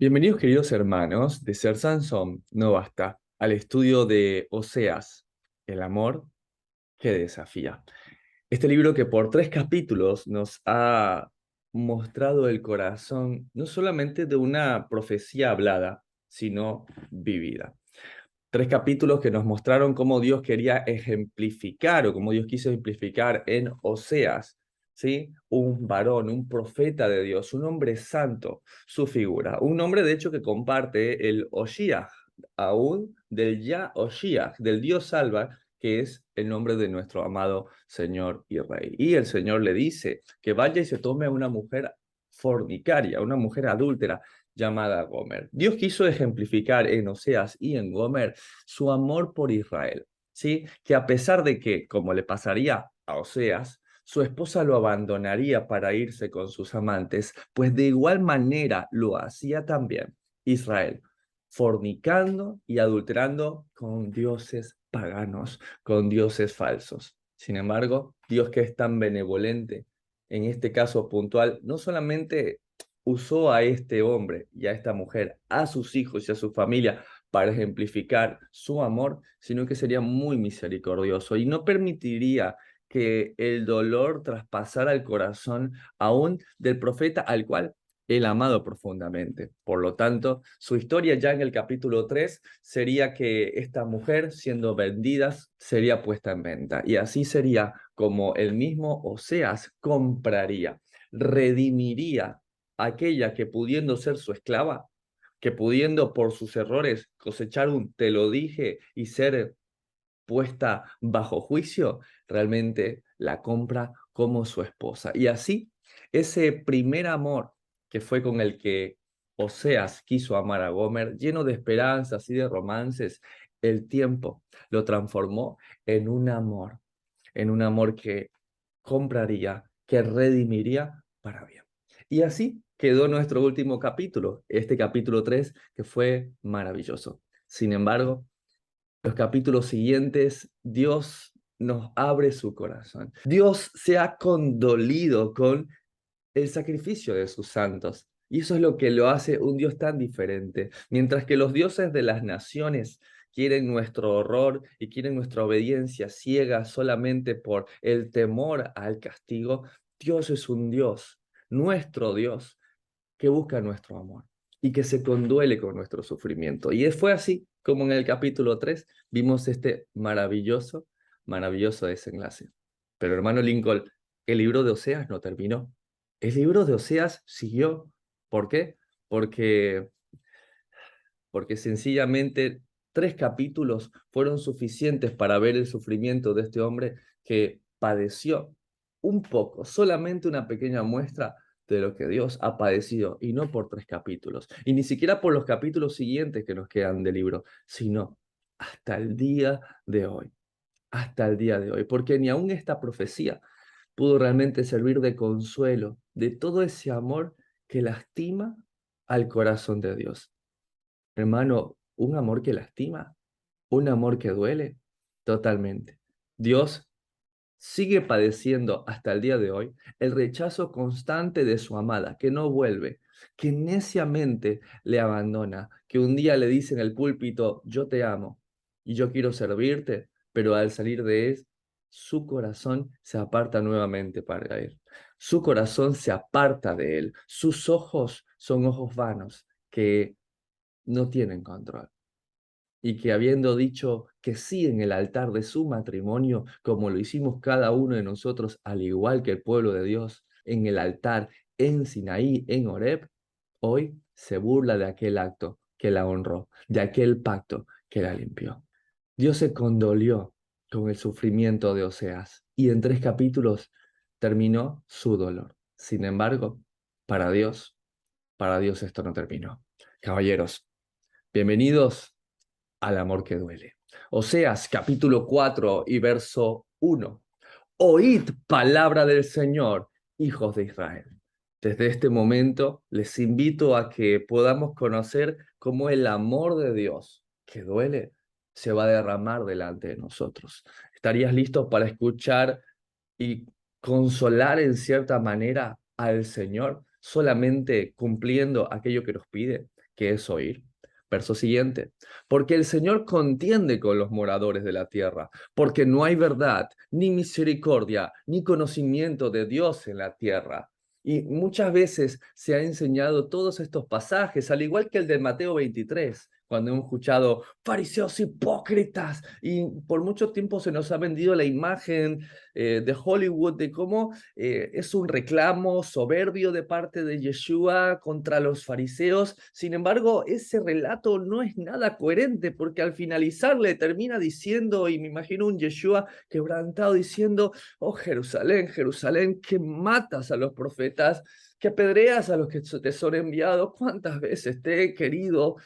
Bienvenidos queridos hermanos de Ser Sansón no basta al estudio de Oseas, el amor que desafía. Este libro que por 3 capítulos nos ha mostrado el corazón no solamente de una profecía hablada, sino vivida. 3 capítulos que nos mostraron cómo Dios quería ejemplificar o cómo Dios quiso ejemplificar en Oseas, ¿sí? Un varón, un profeta de Dios, un hombre santo, su figura. Un hombre, de hecho, que comparte el Oshiach, aún del Ya Oshiach, del Dios salva, que es el nombre de nuestro amado Señor y Rey. Y el Señor le dice que vaya y se tome a una mujer fornicaria, una mujer adúltera, llamada Gomer. Dios quiso ejemplificar en Oseas y en Gomer su amor por Israel, ¿sí? Que a pesar de que, como le pasaría a Oseas, su esposa lo abandonaría para irse con sus amantes, pues de igual manera lo hacía también Israel, fornicando y adulterando con dioses paganos, con dioses falsos. Sin embargo, Dios, que es tan benevolente, en este caso puntual, no solamente usó a este hombre y a esta mujer, a sus hijos y a su familia para ejemplificar su amor, sino que sería muy misericordioso y no permitiría que el dolor traspasara el corazón aún del profeta al cual él amado profundamente. Por lo tanto, su historia ya en el capítulo 3 sería que esta mujer, siendo vendida, sería puesta en venta. Y así sería como el mismo Oseas compraría, redimiría aquella que pudiendo ser su esclava, que pudiendo por sus errores cosechar un te lo dije y ser puesta bajo juicio, realmente la compra como su esposa. Y así, ese primer amor que fue con el que Oseas quiso amar a Gomer, lleno de esperanzas y de romances, el tiempo lo transformó en un amor que compraría, que redimiría para bien. Y así quedó nuestro último capítulo, este capítulo 3, que fue maravilloso. Sin embargo, los capítulos siguientes, Dios nos abre su corazón. Dios se ha condolido con el sacrificio de sus santos. Y eso es lo que lo hace un Dios tan diferente. Mientras que los dioses de las naciones quieren nuestro horror y quieren nuestra obediencia ciega solamente por el temor al castigo, Dios es un Dios, nuestro Dios, que busca nuestro amor y que se conduele con nuestro sufrimiento. Y fue así como en el capítulo 3 vimos este maravilloso desenlace. Pero hermano Lincoln, el libro de Oseas no terminó. El libro de Oseas siguió. ¿Por qué? Porque, porque sencillamente 3 capítulos fueron suficientes para ver el sufrimiento de este hombre que padeció un poco, solamente una pequeña muestra de lo que Dios ha padecido, y no por 3 capítulos, y ni siquiera por los capítulos siguientes que nos quedan del libro, sino hasta el día de hoy, hasta el día de hoy, porque ni aún esta profecía pudo realmente servir de consuelo de todo ese amor que lastima al corazón de Dios. Hermano, un amor que lastima, un amor que duele, totalmente. Dios sigue padeciendo hasta el día de hoy el rechazo constante de su amada, que no vuelve, que neciamente le abandona, que un día le dice en el púlpito, yo te amo y yo quiero servirte, pero al salir de él, su corazón se aparta nuevamente para él. Su corazón se aparta de él. Sus ojos son ojos vanos que no tienen control y que habiendo dicho que sí en el altar de su matrimonio, como lo hicimos cada uno de nosotros, al igual que el pueblo de Dios, en el altar, en Sinaí, en Horeb, hoy se burla de aquel acto que la honró, de aquel pacto que la limpió. Dios se condolió con el sufrimiento de Oseas y en 3 capítulos terminó su dolor. Sin embargo, para para Dios esto no terminó. Caballeros, bienvenidos al amor que duele. Oseas capítulo 4 y verso 1. Oíd palabra del Señor, hijos de Israel. Desde este momento les invito a que podamos conocer cómo el amor de Dios, que duele, se va a derramar delante de nosotros. ¿Estarías listo para escuchar y consolar en cierta manera al Señor, solamente cumpliendo aquello que nos pide? que es oír. Verso siguiente. Porque el Señor contiende con los moradores de la tierra, porque no hay verdad, ni misericordia, ni conocimiento de Dios en la tierra. Y muchas veces se ha enseñado todos estos pasajes, al igual que el de Mateo 23, cuando hemos escuchado fariseos hipócritas, y por mucho tiempo se nos ha vendido la imagen de Hollywood de cómo es un reclamo soberbio de parte de Yeshua contra los fariseos. Sin embargo, ese relato no es nada coherente, porque al finalizar le termina diciendo, y me imagino un Yeshua quebrantado diciendo: oh Jerusalén, Jerusalén, que matas a los profetas, que apedreas a los que te son enviados. ¿Cuántas veces te he querido?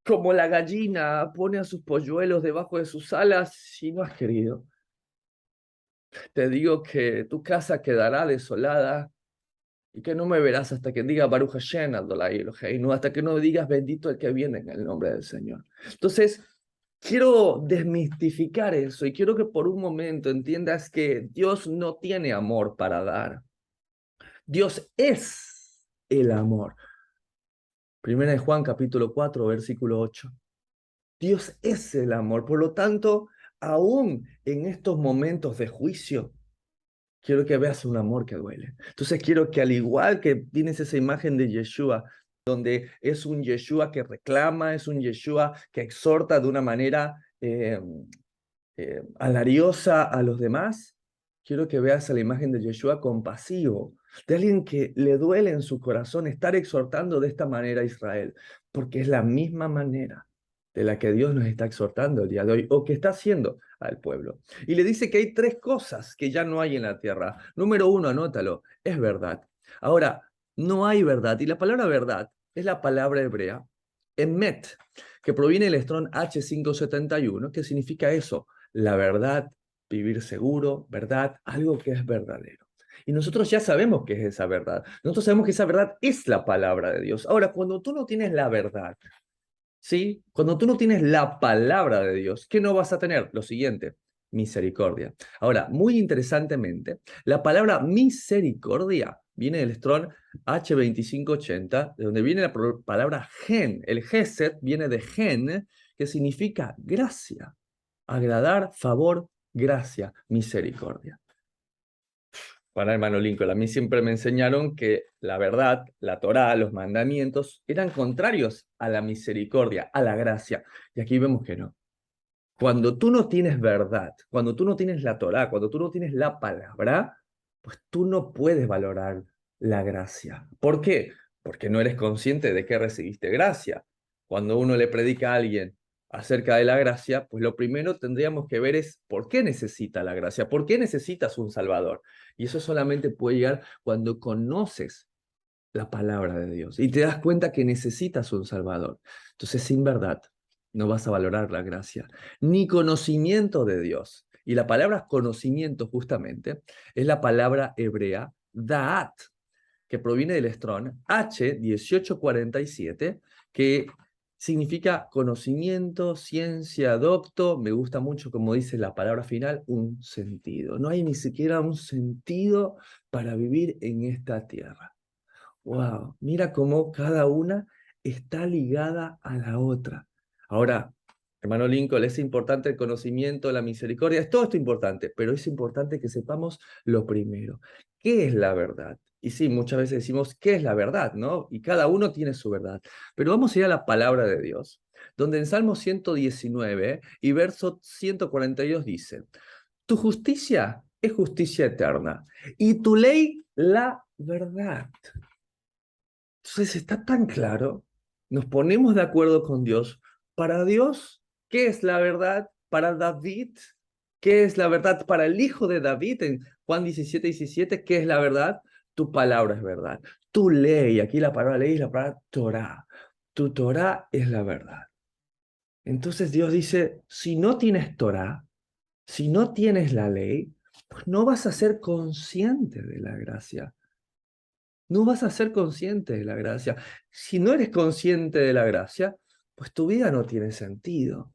Como la gallina pone a sus polluelos debajo de sus alas, si no has querido. Te digo que tu casa quedará desolada y que no me verás hasta que diga Baruch Hashem Adonai Eloheinu, hasta que no digas bendito el que viene en el nombre del Señor. Entonces, quiero desmistificar eso y quiero que por un momento entiendas que Dios no tiene amor para dar. Dios es el amor. Primera de Juan, capítulo 4, versículo 8. Dios es el amor. Por lo tanto, aún en estos momentos de juicio, quiero que veas un amor que duele. Entonces quiero que, al igual que tienes esa imagen de Yeshua, donde es un Yeshua que reclama, es un Yeshua que exhorta de una manera alariosa a los demás, quiero que veas a la imagen de Yeshua compasivo, de alguien que le duele en su corazón estar exhortando de esta manera a Israel, porque es la misma manera de la que Dios nos está exhortando el día de hoy, o que está haciendo al pueblo. Y le dice que hay tres cosas que ya no hay en la tierra. Número uno, anótalo, es verdad. Ahora, no hay verdad, y la palabra verdad es la palabra hebrea, emet, que proviene del Strong H571, que significa eso, la verdad, vivir seguro, verdad, algo que es verdadero. Y nosotros ya sabemos qué es esa verdad. Nosotros sabemos que esa verdad es la palabra de Dios. Ahora, cuando tú no tienes la verdad, ¿sí? Cuando tú no tienes la palabra de Dios, ¿qué no vas a tener? Lo siguiente, misericordia. Ahora, muy interesantemente, la palabra misericordia viene del Strong H2580, de donde viene la palabra gen. El gesed viene de gen, que significa gracia, agradar, favor, gracia, misericordia. Para hermano Lincoln, a mí siempre me enseñaron que la verdad, la Torá, los mandamientos, eran contrarios a la misericordia, a la gracia. Y aquí vemos que no. Cuando tú no tienes verdad, cuando tú no tienes la Torá, cuando tú no tienes la palabra, pues tú no puedes valorar la gracia. ¿Por qué? Porque no eres consciente de que recibiste gracia. Cuando uno le predica a alguien acerca de la gracia, pues lo primero tendríamos que ver es por qué necesita la gracia, por qué necesitas un Salvador. Y eso solamente puede llegar cuando conoces la palabra de Dios y te das cuenta que necesitas un Salvador. Entonces, sin verdad, no vas a valorar la gracia, ni conocimiento de Dios. Y la palabra conocimiento, justamente, es la palabra hebrea da'at, que proviene del Strong H1847, que significa conocimiento, ciencia, docto. Me gusta mucho, como dice la palabra final, un sentido. No hay ni siquiera un sentido para vivir en esta tierra. Wow, mira cómo cada una está ligada a la otra. Ahora, hermano Lincoln, es importante el conocimiento, la misericordia, es todo esto importante, pero es importante que sepamos lo primero. ¿Qué es la verdad? Y sí, muchas veces decimos, ¿qué es la verdad? ¿No? Y cada uno tiene su verdad. Pero vamos a ir a la palabra de Dios, donde en Salmo 119 y verso 142 dice: tu justicia es justicia eterna y tu ley la verdad. Entonces está tan claro, nos ponemos de acuerdo con Dios. Para Dios, ¿qué es la verdad? Para David, ¿qué es la verdad? Para el hijo de David, en Juan 17:17, ¿qué es la verdad? Tu palabra es verdad. Tu ley, aquí la palabra ley es la palabra Torah. Tu Torah es la verdad. Entonces Dios dice, si no tienes Torah, si no tienes la ley, pues no vas a ser consciente de la gracia. No vas a ser consciente de la gracia. Si no eres consciente de la gracia, pues tu vida no tiene sentido.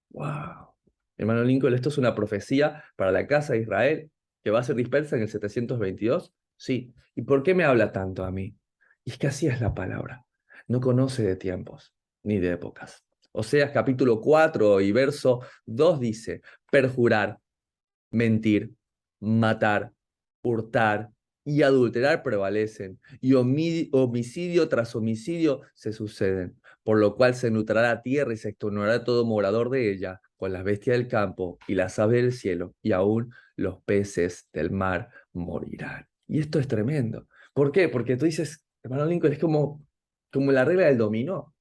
¡Wow! Hermano Lincoln, esto es una profecía para la casa de Israel que va a ser dispersa en el 722. Sí. ¿Y por qué me habla tanto a mí? Y es que así es la palabra. no conoce de tiempos ni de épocas. Oseas capítulo 4 y verso 2 dice, perjurar, mentir, matar, hurtar y adulterar prevalecen, y homicidio tras homicidio se suceden, por lo cual se nutrirá la tierra y se extenuará todo morador de ella, con las bestias del campo y las aves del cielo, y aún los peces del mar morirán. Y esto es tremendo. ¿Por qué? Porque tú dices, hermano Lincoln, es como la regla del dominó.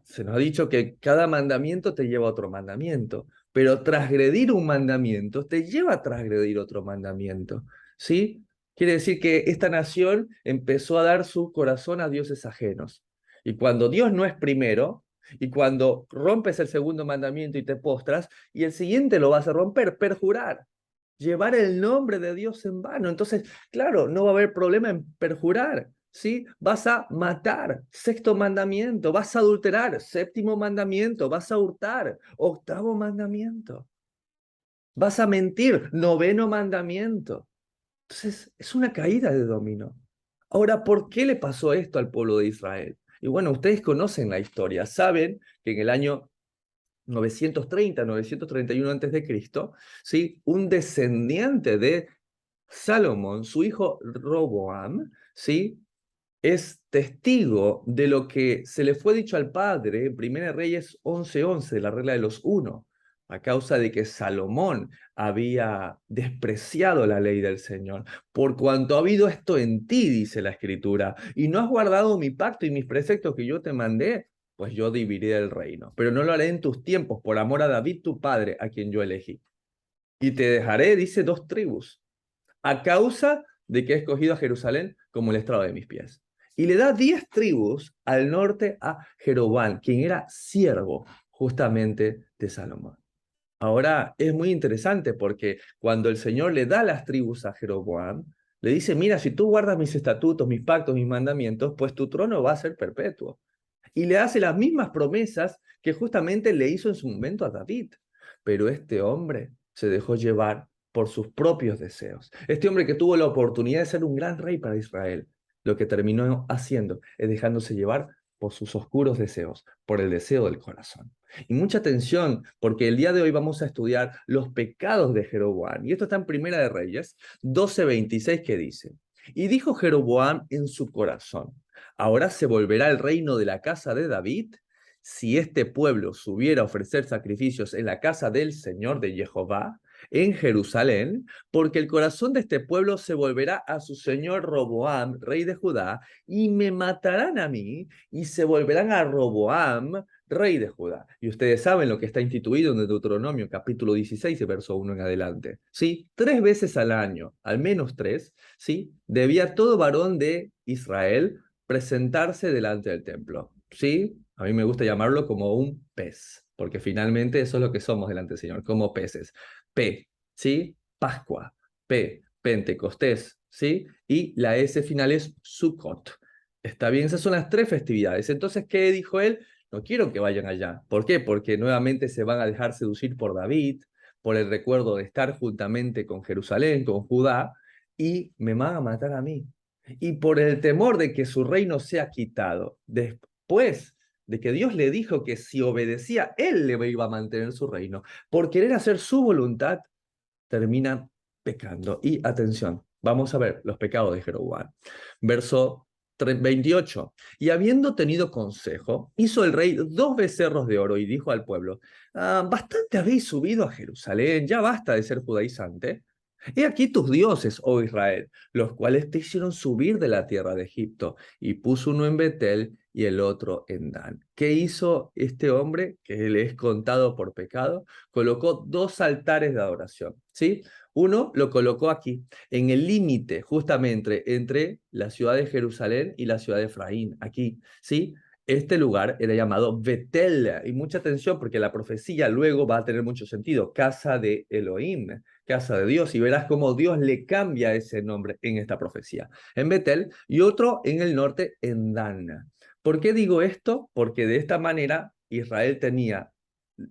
Se nos ha dicho que cada mandamiento te lleva a otro mandamiento, pero transgredir un mandamiento te lleva a transgredir otro mandamiento, ¿sí? Quiere decir que esta nación empezó a dar su corazón a dioses ajenos. Y cuando Dios no es primero, y cuando rompes el segundo mandamiento y te postras, y el siguiente lo vas a romper, perjurar, llevar el nombre de Dios en vano. Entonces, claro, no va a haber problema en perjurar. ¿Sí? Vas a matar, sexto mandamiento, vas a adulterar, séptimo mandamiento, vas a hurtar, octavo mandamiento, vas a mentir, noveno mandamiento. Entonces, es una caída de dominó. Ahora, ¿por qué le pasó esto al pueblo de Israel? Y bueno, ustedes conocen la historia, saben que en el año 930, 931 a.C., ¿sí? Un descendiente de Salomón, su hijo Roboam, ¿sí? Es testigo de lo que se le fue dicho al padre en 1 Reyes 11:11, de la regla de los uno, a causa de que Salomón había despreciado la ley del Señor. Por cuanto ha habido esto en ti, dice la Escritura, y no has guardado mi pacto y mis preceptos que yo te mandé, pues yo dividiré el reino. Pero no lo haré en tus tiempos, por amor a David tu padre, a quien yo elegí. Y te dejaré, dice, dos tribus a causa de que he escogido a Jerusalén como el estrado de mis pies. Y le da 10 tribus al norte a Jeroboam, quien era siervo justamente de Salomón. Ahora es muy interesante porque cuando el Señor le da las tribus a Jeroboam, le dice, mira, si tú guardas mis estatutos, mis pactos, mis mandamientos, pues tu trono va a ser perpetuo. Y le hace las mismas promesas que justamente le hizo en su momento a David. Pero este hombre se dejó llevar por sus propios deseos. Este hombre que tuvo la oportunidad de ser un gran rey para Israel, lo que terminó haciendo es dejándose llevar por sus oscuros deseos, por el deseo del corazón. Y mucha atención, porque el día de hoy vamos a estudiar los pecados de Jeroboam. Y esto está en Primera de Reyes 12:26, que dice, y dijo Jeroboam en su corazón, ahora se volverá el reino de la casa de David si este pueblo subiera a ofrecer sacrificios en la casa del Señor de Jehová, en Jerusalén, porque el corazón de este pueblo se volverá a su señor Roboam, rey de Judá, y me matarán a mí, y se volverán a Roboam, rey de Judá. Y ustedes saben lo que está instituido en Deuteronomio, capítulo 16, verso 1 en adelante. ¿Sí? 3 veces al año, al menos 3, ¿sí? Debía todo varón de Israel presentarse delante del templo. ¿Sí? A mí me gusta llamarlo como un pez, porque finalmente eso es lo que somos delante del Señor, como peces. P, ¿sí? Pascua. P, Pentecostés, ¿sí? Y la S final es Sukkot. Está bien, esas son las 3 festividades. Entonces, ¿qué dijo él? No quiero que vayan allá. ¿Por qué? Porque nuevamente se van a dejar seducir por David, por el recuerdo de estar juntamente con Jerusalén, con Judá, y me van a matar a mí. Y por el temor de que su reino sea quitado, después de que Dios le dijo que si obedecía, él le iba a mantener su reino, por querer hacer su voluntad, termina pecando. Y atención, vamos a ver los pecados de Jeroboam. Verso 28. Y habiendo tenido consejo, hizo el rey 2 becerros de oro y dijo al pueblo, bastante habéis subido a Jerusalén, ya basta de ser judaizante. He aquí tus dioses, oh Israel, los cuales te hicieron subir de la tierra de Egipto, y puso uno en Betel y el otro en Dan. ¿Qué hizo este hombre que le es contado por pecado? Colocó 2 altares de adoración, ¿sí? Uno lo colocó aquí, en el límite justamente entre la ciudad de Jerusalén y la ciudad de Efraín, aquí, ¿sí? Este lugar era llamado Betel, y mucha atención porque la profecía luego va a tener mucho sentido, casa de Elohim, casa de Dios, y verás cómo Dios le cambia ese nombre en esta profecía. En Betel y otro en el norte, en Dan. ¿Por qué digo esto? Porque de esta manera Israel tenía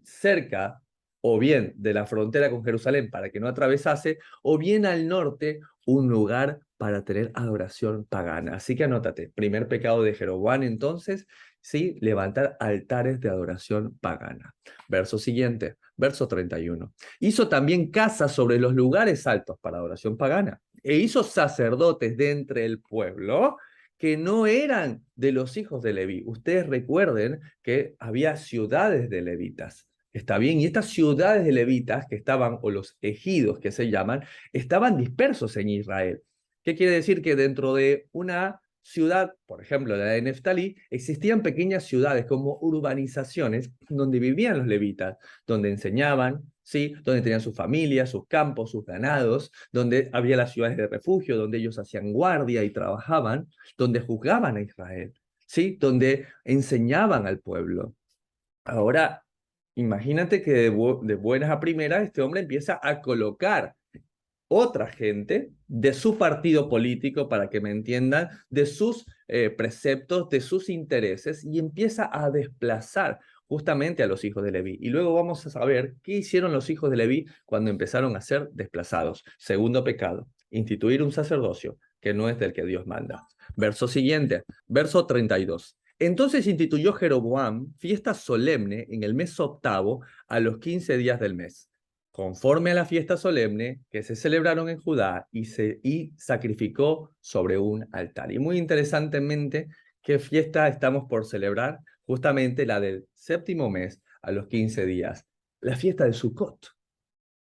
cerca o bien de la frontera con Jerusalén para que no atravesase, o bien al norte un lugar para tener adoración pagana. Así que anótate, primer pecado de Jeroboam entonces, ¿sí? Levantar altares de adoración pagana. Verso siguiente, verso 31. Hizo también casas sobre los lugares altos para adoración pagana, e hizo sacerdotes de entre el pueblo que no eran de los hijos de Leví. Ustedes recuerden que había ciudades de levitas. Está bien, y estas ciudades de levitas que estaban, o los ejidos que se llaman, estaban dispersos en Israel. ¿Qué quiere decir? Que dentro de una ciudad, por ejemplo, la de Neftalí, existían pequeñas ciudades como urbanizaciones donde vivían los levitas, donde enseñaban, ¿sí? Donde tenían sus familias, sus campos, sus ganados, donde había las ciudades de refugio, donde ellos hacían guardia y trabajaban, donde juzgaban a Israel, ¿sí? Donde enseñaban al pueblo. Ahora, imagínate que de buenas a primeras este hombre empieza a colocar otra gente de su partido político, para que me entiendan, de sus preceptos, de sus intereses, y empieza a desplazar justamente a los hijos de Leví. Y luego vamos a saber qué hicieron los hijos de Leví cuando empezaron a ser desplazados. Segundo pecado, instituir un sacerdocio que no es del que Dios manda. Verso siguiente, verso 32. Entonces instituyó Jeroboam fiesta solemne en el mes octavo a los 15 días del mes, conforme a la fiesta solemne que se celebraron en Judá, y sacrificó sobre un altar. Y muy interesantemente, ¿qué fiesta estamos por celebrar? Justamente la del séptimo mes a los 15 días, la fiesta de Sucot.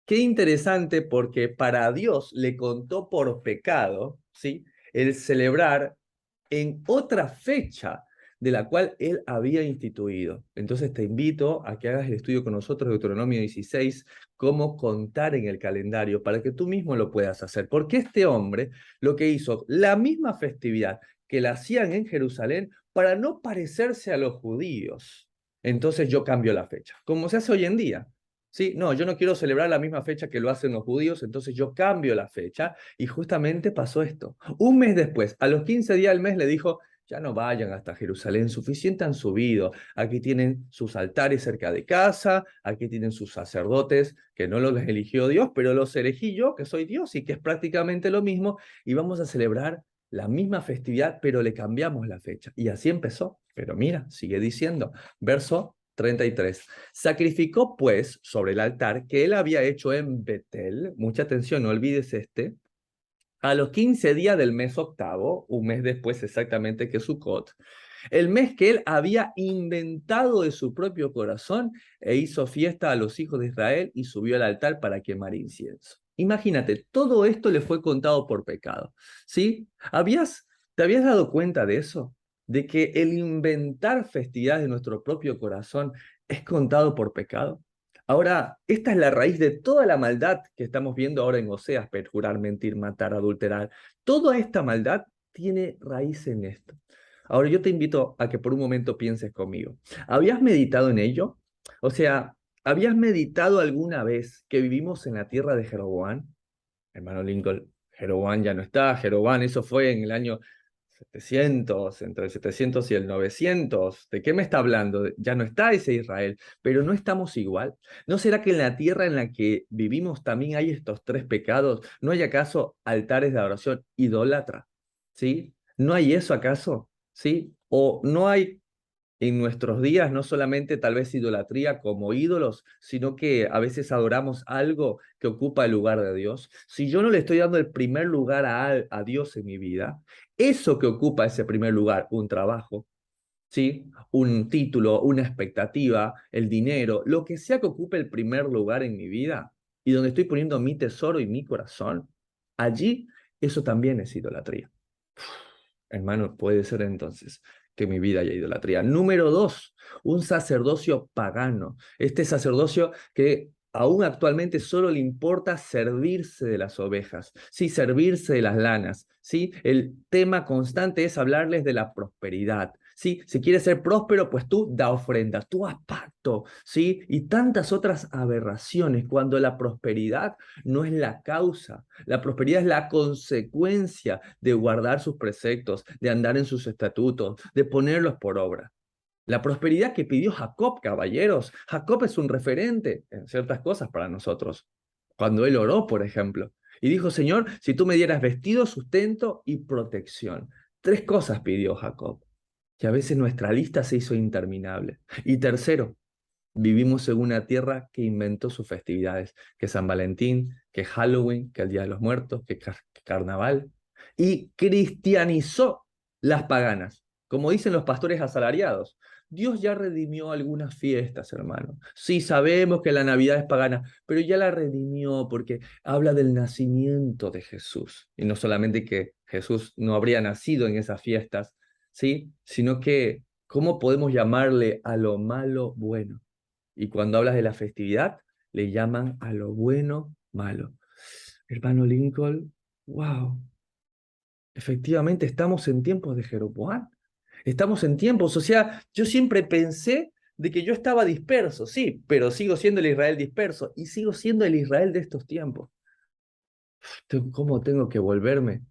Qué interesante, porque para Dios le contó por pecado, ¿sí?, el celebrar en otra fecha de la cual él había instituido. Entonces te invito a que hagas el estudio con nosotros de Deuteronomio 16, cómo contar en el calendario, para que tú mismo lo puedas hacer. Porque este hombre lo que hizo, la misma festividad que la hacían en Jerusalén, para no parecerse a los judíos. Entonces yo cambio la fecha, como se hace hoy en día. Sí, no, yo no quiero celebrar la misma fecha que lo hacen los judíos, entonces yo cambio la fecha, y justamente pasó esto. Un mes después, a los 15 días del mes, le dijo: ya no vayan hasta Jerusalén, suficiente han subido. Aquí tienen sus altares cerca de casa, aquí tienen sus sacerdotes, que no los eligió Dios, pero los elegí yo, que soy Dios, y que es prácticamente lo mismo, y vamos a celebrar la misma festividad, pero le cambiamos la fecha. Y así empezó. Pero mira, sigue diciendo, verso 33. Sacrificó pues sobre el altar que él había hecho en Betel, mucha atención, no olvides a los 15 días del mes octavo, un mes después exactamente que Sucot, el mes que él había inventado de su propio corazón, e hizo fiesta a los hijos de Israel y subió al altar para quemar incienso. Imagínate, todo esto le fue contado por pecado, ¿sí? ¿Te habías dado cuenta de eso? De que el inventar festividades de nuestro propio corazón es contado por pecado. Ahora, esta es la raíz de toda la maldad que estamos viendo ahora en Oseas: perjurar, mentir, matar, adulterar. Toda esta maldad tiene raíz en esto. Ahora yo te invito a que por un momento pienses conmigo. ¿Habías meditado en ello? O sea, ¿habías meditado alguna vez que vivimos en la tierra de Jeroboam? Hermano Lincoln, Jeroboam ya no está. Jeroboam, eso fue en el año 700, entre el 700 y el 900. ¿De qué me está hablando? Ya no está ese Israel, pero no estamos igual. ¿No será que en la tierra en la que vivimos también hay estos tres pecados? ¿No hay acaso altares de adoración idólatra? ¿Sí? ¿No hay eso acaso? ¿Sí? ¿O no hay en nuestros días no solamente tal vez idolatría como ídolos, sino que a veces adoramos algo que ocupa el lugar de Dios? Si yo no le estoy dando el primer lugar a Dios en mi vida, eso que ocupa ese primer lugar, un trabajo, ¿sí?, un título, una expectativa, el dinero, lo que sea que ocupe el primer lugar en mi vida, y donde estoy poniendo mi tesoro y mi corazón, allí eso también es idolatría. Hermano, puede ser entonces que mi vida haya idolatría. Número dos, un sacerdocio pagano. Este sacerdocio que aún actualmente solo le importa servirse de las ovejas, sí, servirse de las lanas, sí. El tema constante es hablarles de la prosperidad, sí. Si quieres ser próspero, pues tú da ofrenda, tú haz pacto, sí. Y tantas otras aberraciones, cuando la prosperidad no es la causa. La prosperidad es la consecuencia de guardar sus preceptos, de andar en sus estatutos, de ponerlos por obra. La prosperidad que pidió Jacob, caballeros. Jacob es un referente en ciertas cosas para nosotros. Cuando él oró, por ejemplo, Y dijo, Señor, si tú me dieras vestido, sustento y protección. Tres cosas pidió Jacob. Y a veces nuestra lista se hizo interminable. Y tercero, vivimos en una tierra que inventó sus festividades, que San Valentín, que Halloween, que el Día de los Muertos, que Carnaval, y cristianizó las paganas, como dicen los pastores asalariados. Dios ya redimió algunas fiestas, hermano. Sí, sabemos que la Navidad es pagana, pero ya la redimió porque habla del nacimiento de Jesús. Y no solamente que Jesús no habría nacido en esas fiestas, ¿sí? Sino que, ¿cómo podemos llamarle a lo malo bueno? Y cuando hablas de la festividad, le llaman a lo bueno malo. Hermano Lincoln, wow, efectivamente estamos en tiempos de Jeroboam. Estamos en tiempos, o sea, yo siempre pensé de que yo estaba disperso, sí, pero sigo siendo el Israel disperso y sigo siendo el Israel de estos tiempos. ¿Cómo tengo que volverme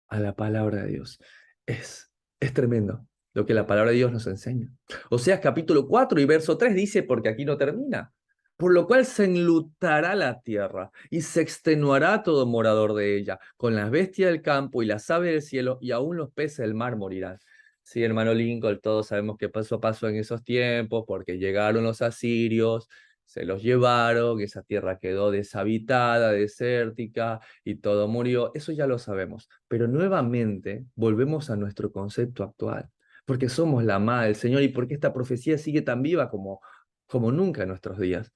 a la palabra de Dios? Es, es tremendo lo que la palabra de Dios nos enseña. Oseas capítulo 4 y verso 3 dice, porque aquí no termina, por lo cual se enlutará la tierra y se extenuará todo morador de ella, con las bestias del campo y las aves del cielo y aún los peces del mar morirán. Sí, hermano Lincoln, todos sabemos que pasó en esos tiempos, porque llegaron los asirios, se los llevaron, esa tierra quedó deshabitada, desértica, y todo murió. Eso ya lo sabemos. Pero nuevamente volvemos a nuestro concepto actual, porque somos la amada del Señor y porque esta profecía sigue tan viva como nunca en nuestros días.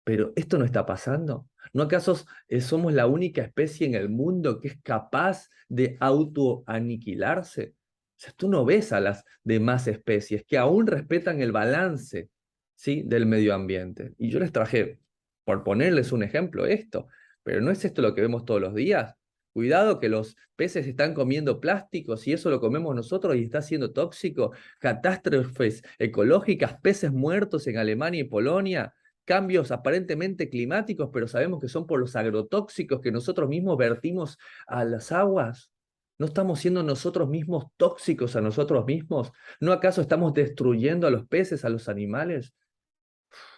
Pero esto no está pasando. ¿No acaso somos la única especie en el mundo que es capaz de autoaniquilarse? O sea, tú no ves a las demás especies que aún respetan el balance, ¿sí?, del medio ambiente. Y yo les traje, por ponerles un ejemplo, esto. Pero ¿no es esto lo que vemos todos los días? Cuidado que los peces están comiendo plásticos y eso lo comemos nosotros y está siendo tóxico. Catástrofes ecológicas, peces muertos en Alemania y Polonia, cambios aparentemente climáticos, pero sabemos que son por los agrotóxicos que nosotros mismos vertimos a las aguas. ¿No estamos siendo nosotros mismos tóxicos a nosotros mismos? ¿No acaso estamos destruyendo a los peces, a los animales?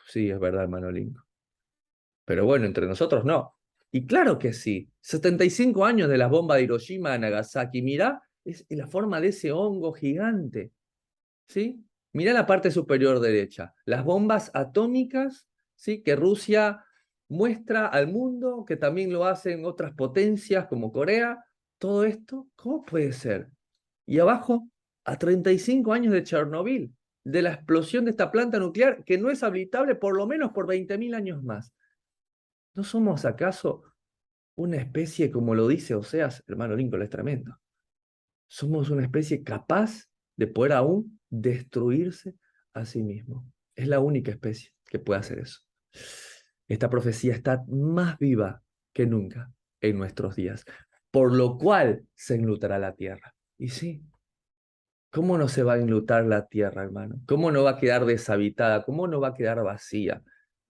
Sí, es verdad, hermano Lincoln. Pero bueno, entre nosotros no. Y claro que sí. 75 años de las bombas de Hiroshima a Nagasaki. Mirá, es la forma de ese hongo gigante. ¿Sí? Mirá la parte superior derecha. Las bombas atómicas, ¿sí?, que Rusia muestra al mundo, que también lo hacen otras potencias como Corea. Todo esto, ¿cómo puede ser? Y abajo, a 35 años de Chernobyl, de la explosión de esta planta nuclear, que no es habitable por lo menos por 20.000 años más. ¿No somos acaso una especie, como lo dice Oseas, hermano Lincoln, es tremendo? Somos una especie capaz de poder aún destruirse a sí mismo. Es la única especie que puede hacer eso. Esta profecía está más viva que nunca en nuestros días, por lo cual se enlutará la tierra. Y sí, ¿cómo no se va a enlutar la tierra, hermano? ¿Cómo no va a quedar deshabitada? ¿Cómo no va a quedar vacía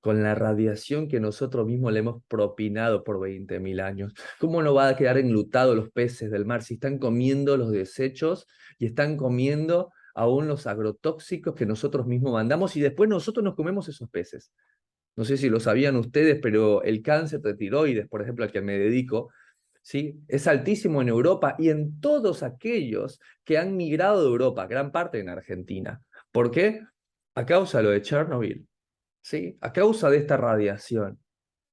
con la radiación que nosotros mismos le hemos propinado por 20.000 años? ¿Cómo no va a quedar enlutados los peces del mar si están comiendo los desechos y están comiendo aún los agrotóxicos que nosotros mismos mandamos y después nosotros nos comemos esos peces? No sé si lo sabían ustedes, pero el cáncer de tiroides, por ejemplo, al que me dedico, ¿sí?, es altísimo en Europa y en todos aquellos que han migrado de Europa, gran parte en Argentina. ¿Por qué? A causa de lo de Chernobyl, ¿sí? A causa de esta radiación.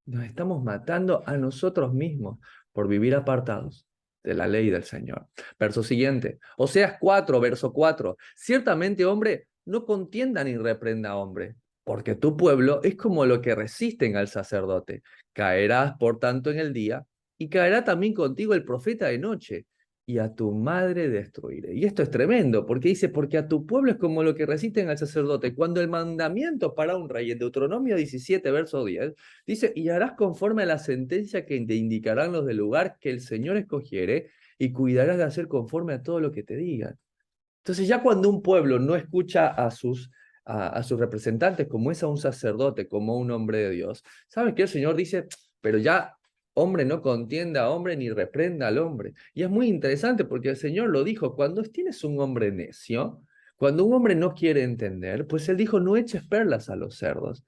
Nos estamos matando a nosotros mismos por vivir apartados de la ley del Señor. Verso siguiente, Oseas 4, verso 4. Ciertamente, hombre, no contienda ni reprenda a hombre, porque tu pueblo es como lo que resisten al sacerdote. Caerás, por tanto, en el día, y caerá también contigo el profeta de noche, y a tu madre destruiré. Y esto es tremendo, porque dice, porque a tu pueblo es como lo que resisten al sacerdote. Cuando el mandamiento para un rey, en Deuteronomio 17, verso 10, dice, y harás conforme a la sentencia que te indicarán los del lugar que el Señor escogiere, y cuidarás de hacer conforme a todo lo que te digan. Entonces ya cuando un pueblo no escucha a sus representantes, como es a un sacerdote, como un hombre de Dios, ¿sabes qué? El Señor dice, pero ya hombre no contienda a hombre ni reprenda al hombre. Y es muy interesante porque el Señor lo dijo, cuando tienes un hombre necio, cuando un hombre no quiere entender, pues él dijo, no eches perlas a los cerdos.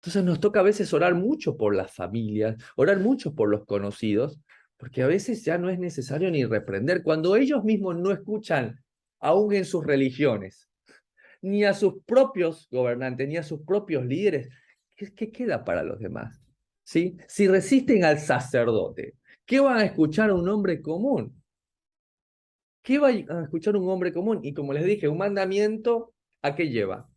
Entonces nos toca a veces orar mucho por las familias, orar mucho por los conocidos, porque a veces ya no es necesario ni reprender, cuando ellos mismos no escuchan, aún en sus religiones, ni a sus propios gobernantes, ni a sus propios líderes. ¿Qué queda para los demás? ¿Sí? Si resisten al sacerdote, ¿qué van a escuchar a un hombre común? ¿Qué va a escuchar un hombre común? Y como les dije, un mandamiento, ¿a qué lleva?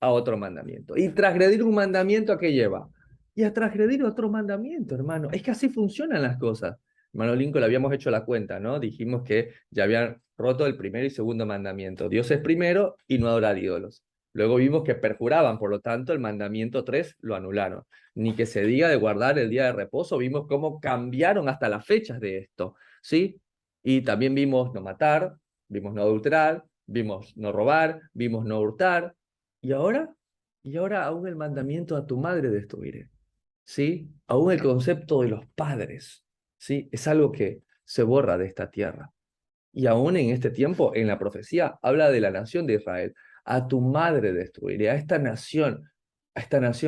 A otro mandamiento. Y transgredir un mandamiento, ¿a qué lleva? Y a transgredir otro mandamiento, hermano. Es que así funcionan las cosas. Hermano Lincoln, le habíamos hecho la cuenta, ¿no? Dijimos que ya habían roto el primer y segundo mandamiento. Dios es primero y no adorar ídolos. Luego vimos que perjuraban, por lo tanto, el mandamiento 3 lo anularon. Ni que se diga de guardar el día de reposo, vimos cómo cambiaron hasta las fechas de esto, ¿sí? Y también vimos no matar, vimos no adulterar, vimos no robar, vimos no hurtar, ¿y ahora? Y ahora aún el mandamiento a tu madre destruiré. ¿Sí? Aún el concepto de los padres, ¿sí? Es algo que se borra de esta tierra. Y aún en este tiempo, en la profecía, habla de la nación de Israel. A tu madre destruiré, a esta nación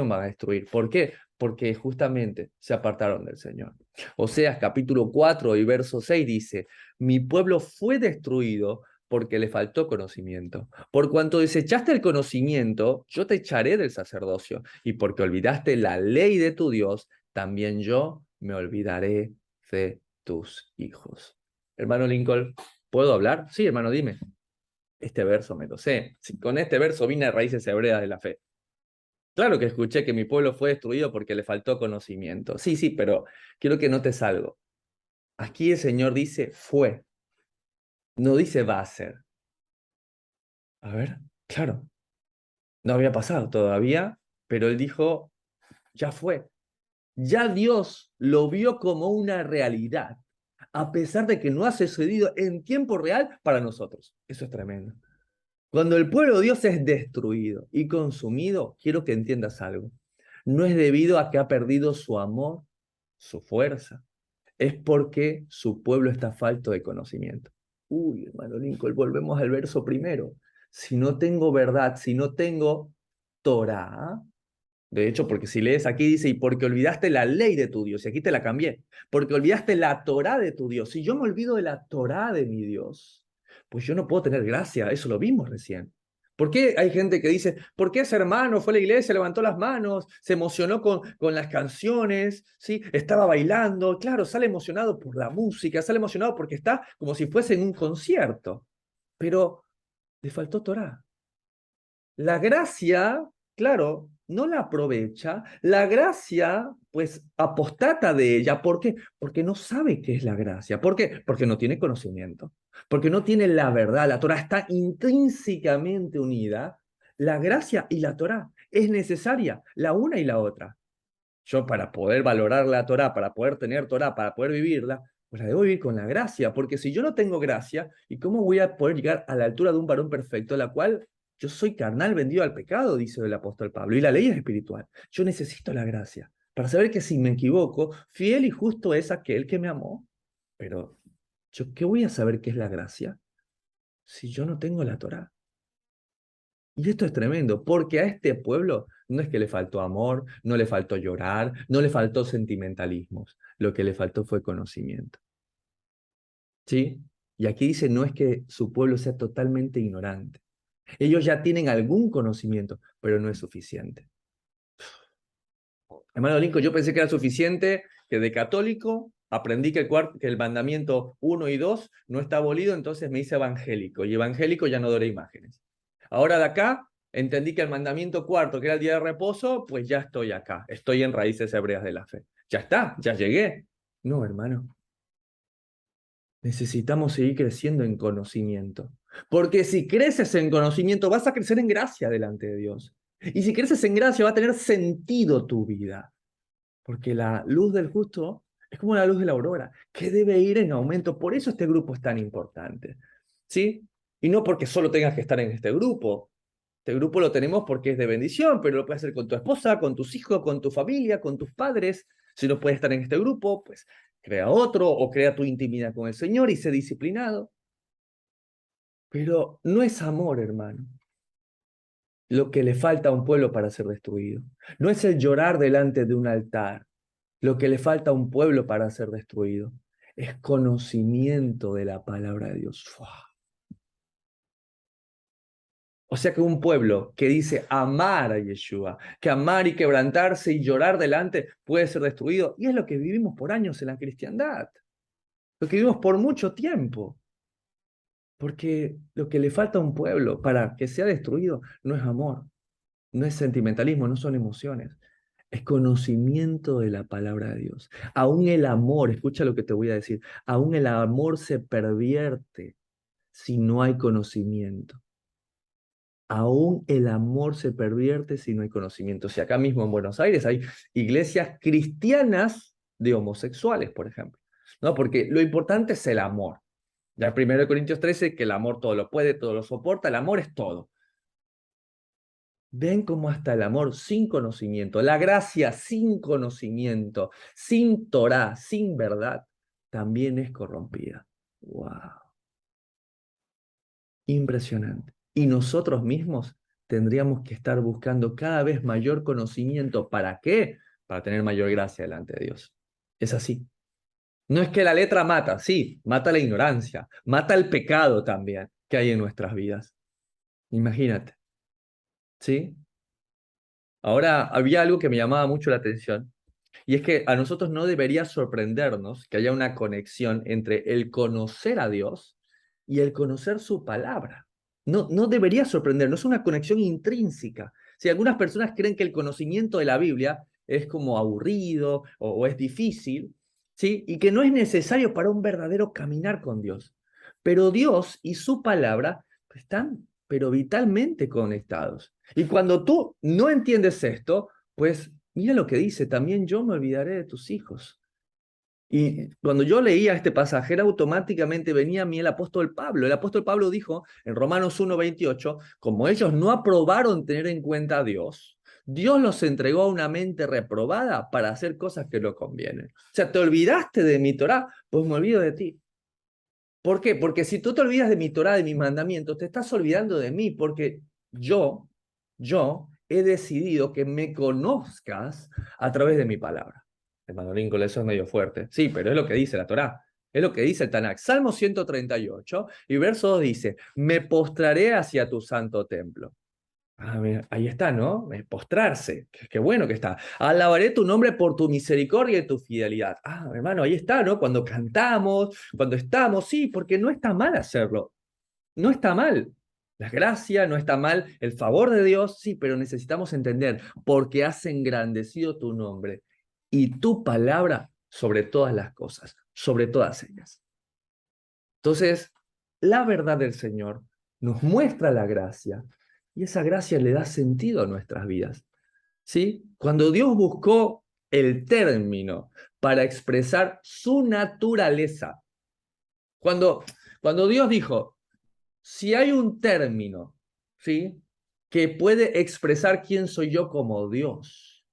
van a destruir. ¿Por qué? Porque justamente se apartaron del Señor. Oseas capítulo 4 y verso 6 dice, mi pueblo fue destruido porque le faltó conocimiento. Por cuanto desechaste el conocimiento, yo te echaré del sacerdocio. Y porque olvidaste la ley de tu Dios, también yo me olvidaré de tus hijos. Hermano Lincoln, ¿puedo hablar? Sí, hermano, dime. Este verso me lo sé. Sí, con este verso vine a raíces hebreas de la fe. Claro que escuché que mi pueblo fue destruido porque le faltó conocimiento. Sí, sí, pero quiero que notes algo. Aquí el Señor dice fue, no dice va a ser. A ver, claro, no había pasado todavía, pero él dijo, ya fue. Ya Dios lo vio como una realidad, a pesar de que no ha sucedido en tiempo real para nosotros. Eso es tremendo. Cuando el pueblo de Dios es destruido y consumido, quiero que entiendas algo. No es debido a que ha perdido su amor, su fuerza. Es porque su pueblo está falto de conocimiento. Uy, hermano Lincoln, volvemos al verso primero. Si no tengo verdad, si no tengo Torah, de hecho, porque si lees aquí dice, y porque olvidaste la ley de tu Dios, y aquí te la cambié, porque olvidaste la Torá de tu Dios. Si yo me olvido de la Torá de mi Dios, pues yo no puedo tener gracia, eso lo vimos recién. ¿Por qué hay gente que dice, ¿por qué ese hermano fue a la iglesia, levantó las manos, se emocionó con las canciones, ¿sí? Estaba bailando? Claro, sale emocionado por la música, sale emocionado porque está como si fuese en un concierto, pero le faltó Torá. La gracia, claro, no la aprovecha. La gracia, pues, apostata de ella. ¿Por qué? Porque no sabe qué es la gracia. ¿Por qué? Porque no tiene conocimiento. Porque no tiene la verdad. La Torah está intrínsecamente unida. La gracia y la Torah es necesaria, la una y la otra. Yo para poder valorar la Torah, para poder tener Torah, para poder vivirla, pues la debo vivir con la gracia, porque si yo no tengo gracia, ¿y cómo voy a poder llegar a la altura de un varón perfecto, la cual yo soy carnal vendido al pecado, dice el apóstol Pablo, y la ley es espiritual? Yo necesito la gracia para saber que si me equivoco, fiel y justo es aquel que me amó. Pero, ¿yo qué voy a saber qué es la gracia si yo no tengo la Torah? Y esto es tremendo, porque a este pueblo no es que le faltó amor, no le faltó llorar, no le faltó sentimentalismos, lo que le faltó fue conocimiento. ¿Sí? Y aquí dice, no es que su pueblo sea totalmente ignorante. Ellos ya tienen algún conocimiento, pero no es suficiente. Hermano Lincoln, yo pensé que era suficiente que de católico aprendí que el mandamiento 1 y 2 no está abolido, entonces me hice evangélico. Y evangélico ya no adoré imágenes. Ahora de acá entendí que el mandamiento cuarto, que era el día de reposo, pues ya estoy acá. Estoy en raíces hebreas de la fe. Ya está, ya llegué. No, hermano. Necesitamos seguir creciendo en conocimiento. Porque si creces en conocimiento, vas a crecer en gracia delante de Dios. Y si creces en gracia, va a tener sentido tu vida. Porque la luz del justo es como la luz de la aurora, que debe ir en aumento. Por eso este grupo es tan importante. ¿Sí? Y no porque solo tengas que estar en este grupo. Este grupo lo tenemos porque es de bendición, pero lo puedes hacer con tu esposa, con tus hijos, con tu familia, con tus padres. Si no puedes estar en este grupo, pues crea otro o crea tu intimidad con el Señor y sé disciplinado. Pero no es amor, hermano. lo que le falta a un pueblo para ser destruido. No es el llorar delante de un altar, lo que le falta a un pueblo para ser destruido. Es conocimiento de la palabra de Dios. ¡Fua! O sea que un pueblo que dice amar a Yeshua, que amar y quebrantarse y llorar delante puede ser destruido. Y es lo que vivimos por años en la cristiandad. Lo que vivimos por mucho tiempo. Porque lo que le falta a un pueblo para que sea destruido no es amor, no es sentimentalismo, no son emociones. Es conocimiento de la palabra de Dios. Aún el amor, escucha lo que te voy a decir, aún el amor se pervierte si no hay conocimiento. Aún el amor se pervierte si no hay conocimiento. Si acá mismo en Buenos Aires hay iglesias cristianas de homosexuales, por ejemplo, ¿no? Porque lo importante es el amor. Ya 1 Corintios 13, que el amor todo lo puede, todo lo soporta, el amor es todo. Ven cómo hasta el amor sin conocimiento, la gracia sin conocimiento, sin Torah, sin verdad, también es corrompida. ¡Wow! Impresionante. Y nosotros mismos tendríamos que estar buscando cada vez mayor conocimiento. ¿Para qué? Para tener mayor gracia delante de Dios. Es así. No es que la letra mata, sí, mata la ignorancia, mata el pecado también que hay en nuestras vidas. Imagínate, ¿sí? Ahora, había algo que me llamaba mucho la atención, y es que a nosotros no debería sorprendernos que haya una conexión entre el conocer a Dios y el conocer su palabra. No, no debería sorprendernos, es una conexión intrínseca. Si algunas personas creen que el conocimiento de la Biblia es como aburrido o es difícil, ¿sí? Y que no es necesario para un verdadero caminar con Dios. Pero Dios y su palabra están, pero vitalmente conectados. Y cuando tú no entiendes esto, pues mira lo que dice, también yo me olvidaré de tus hijos. Y cuando yo leía este pasaje, automáticamente venía a mí el apóstol Pablo. El apóstol Pablo dijo en Romanos 1:28, como ellos no aprobaron tener en cuenta a Dios, Dios los entregó a una mente reprobada para hacer cosas que no convienen. O sea, te olvidaste de mi Torá, pues me olvido de ti. ¿Por qué? Porque si tú te olvidas de mi Torá, de mis mandamientos, te estás olvidando de mí, porque yo, yo he decidido que me conozcas a través de mi palabra. Hermano Lincoln, eso es medio fuerte. Sí, pero es lo que dice la Torá. Es lo que dice el Tanakh. Salmo 138 y verso 2 dice, me postraré hacia tu santo templo. Ah, mira, ahí está, ¿no? Postrarse. Qué bueno que está. Alabaré tu nombre por tu misericordia y tu fidelidad. Ah, hermano, ahí está, ¿no? Cuando cantamos, cuando estamos, sí, porque no está mal hacerlo. No está mal. La gracia, no está mal el favor de Dios, sí, pero necesitamos entender, porque has engrandecido tu nombre y tu palabra sobre todas las cosas, sobre todas ellas. Entonces, la verdad del Señor nos muestra la gracia y esa gracia le da sentido a nuestras vidas. ¿Sí? Cuando Dios buscó el término para expresar su naturaleza, cuando, cuando Dios dijo, si hay un término, ¿sí? que puede expresar quién soy yo como Dios,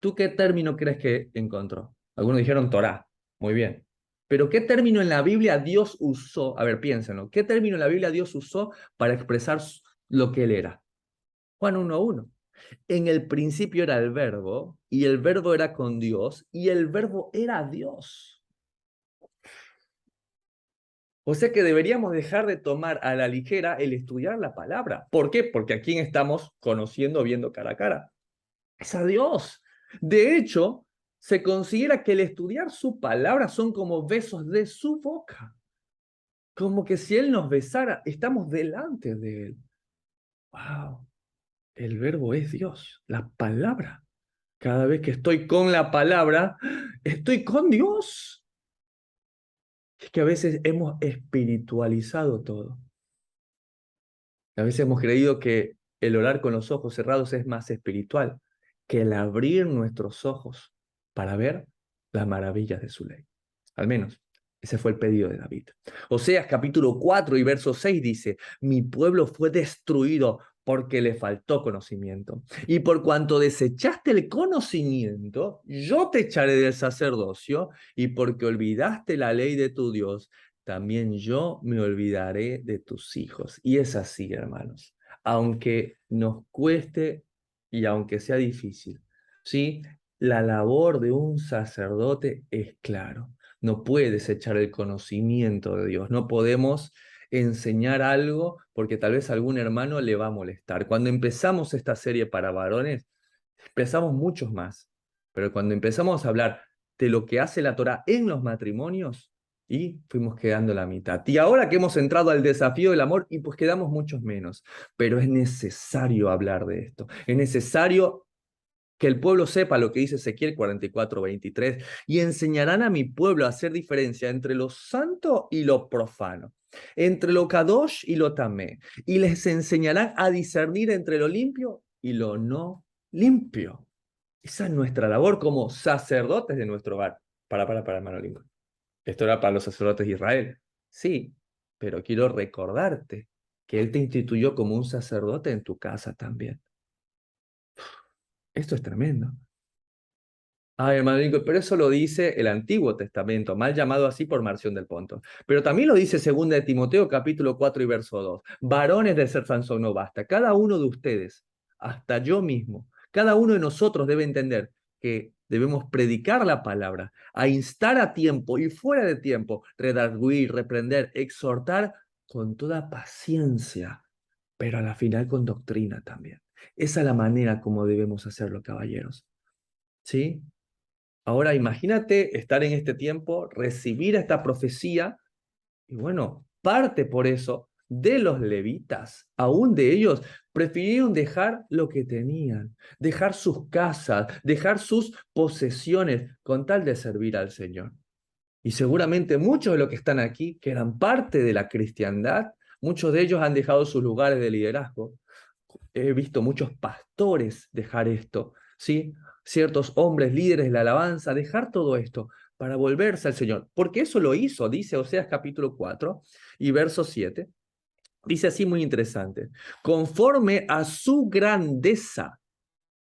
¿tú qué término crees que encontró? Algunos dijeron Torá, muy bien. Pero ¿qué término en la Biblia Dios usó? A ver, piénsenlo. ¿Qué término en la Biblia Dios usó para expresar lo que Él era? Juan 1:1. En el principio era el verbo, y el verbo era con Dios, y el verbo era Dios. O sea que deberíamos dejar de tomar a la ligera el estudiar la palabra. ¿Por qué? Porque a quién estamos conociendo, viendo cara a cara. Es a Dios. De hecho, se considera que el estudiar su palabra son como besos de su boca. Como que si Él nos besara, estamos delante de Él. ¡Wow! El verbo es Dios, la palabra. Cada vez que estoy con la palabra, estoy con Dios. Es que a veces hemos espiritualizado todo. A veces hemos creído que el orar con los ojos cerrados es más espiritual que el abrir nuestros ojos para ver las maravillas de su ley. Al menos, ese fue el pedido de David. Oseas capítulo 4 y verso 6 dice, mi pueblo fue destruido porque le faltó conocimiento. Y por cuanto desechaste el conocimiento, yo te echaré del sacerdocio, y porque olvidaste la ley de tu Dios, también yo me olvidaré de tus hijos. Y es así, hermanos. aunque nos cueste y aunque sea difícil, ¿sí? La labor de un sacerdote es claro. No puedes echar el conocimiento de Dios. No podemos enseñar algo porque tal vez a algún hermano le va a molestar. Cuando empezamos esta serie para varones, empezamos muchos más. Pero cuando empezamos a hablar de lo que hace la Torá en los matrimonios, y fuimos quedando la mitad. Y ahora que hemos entrado al desafío del amor, y pues quedamos muchos menos. Pero es necesario hablar de esto. Es necesario que el pueblo sepa lo que dice Ezequiel 44:23, y enseñarán a mi pueblo a hacer diferencia entre lo santo y lo profano, entre lo kadosh y lo tamé, y les enseñarán a discernir entre lo limpio y lo no limpio. Esa es nuestra labor como sacerdotes de nuestro hogar. Hermano Lincoln. Esto era para los sacerdotes de Israel. Sí, pero quiero recordarte que Él te instituyó como un sacerdote en tu casa también. Esto es tremendo. Ay, hermano Lincoln, pero eso lo dice el Antiguo Testamento, mal llamado así por Marción del Ponto. Pero también lo dice 2 de Timoteo, capítulo 4 y verso 2. Varones de ser Sansón no basta. Cada uno de ustedes, hasta yo mismo, cada uno de nosotros debe entender que debemos predicar la palabra, a instar a tiempo y fuera de tiempo, redarguir, reprender, exhortar con toda paciencia, pero a la final con doctrina también. Esa es la manera como debemos hacerlo, caballeros. ¿Sí? Ahora imagínate estar en este tiempo, recibir esta profecía, y bueno, parte por eso de los levitas, aún de ellos, prefirieron dejar lo que tenían, dejar sus casas, dejar sus posesiones, con tal de servir al Señor. Y seguramente muchos de los que están aquí, que eran parte de la cristiandad, muchos de ellos han dejado sus lugares de liderazgo. He visto muchos pastores dejar esto, ¿sí? Ciertos hombres líderes de la alabanza, dejar todo esto para volverse al Señor. Porque eso lo hizo, dice Oseas capítulo 4 y verso 7. Dice así muy interesante. Conforme a su grandeza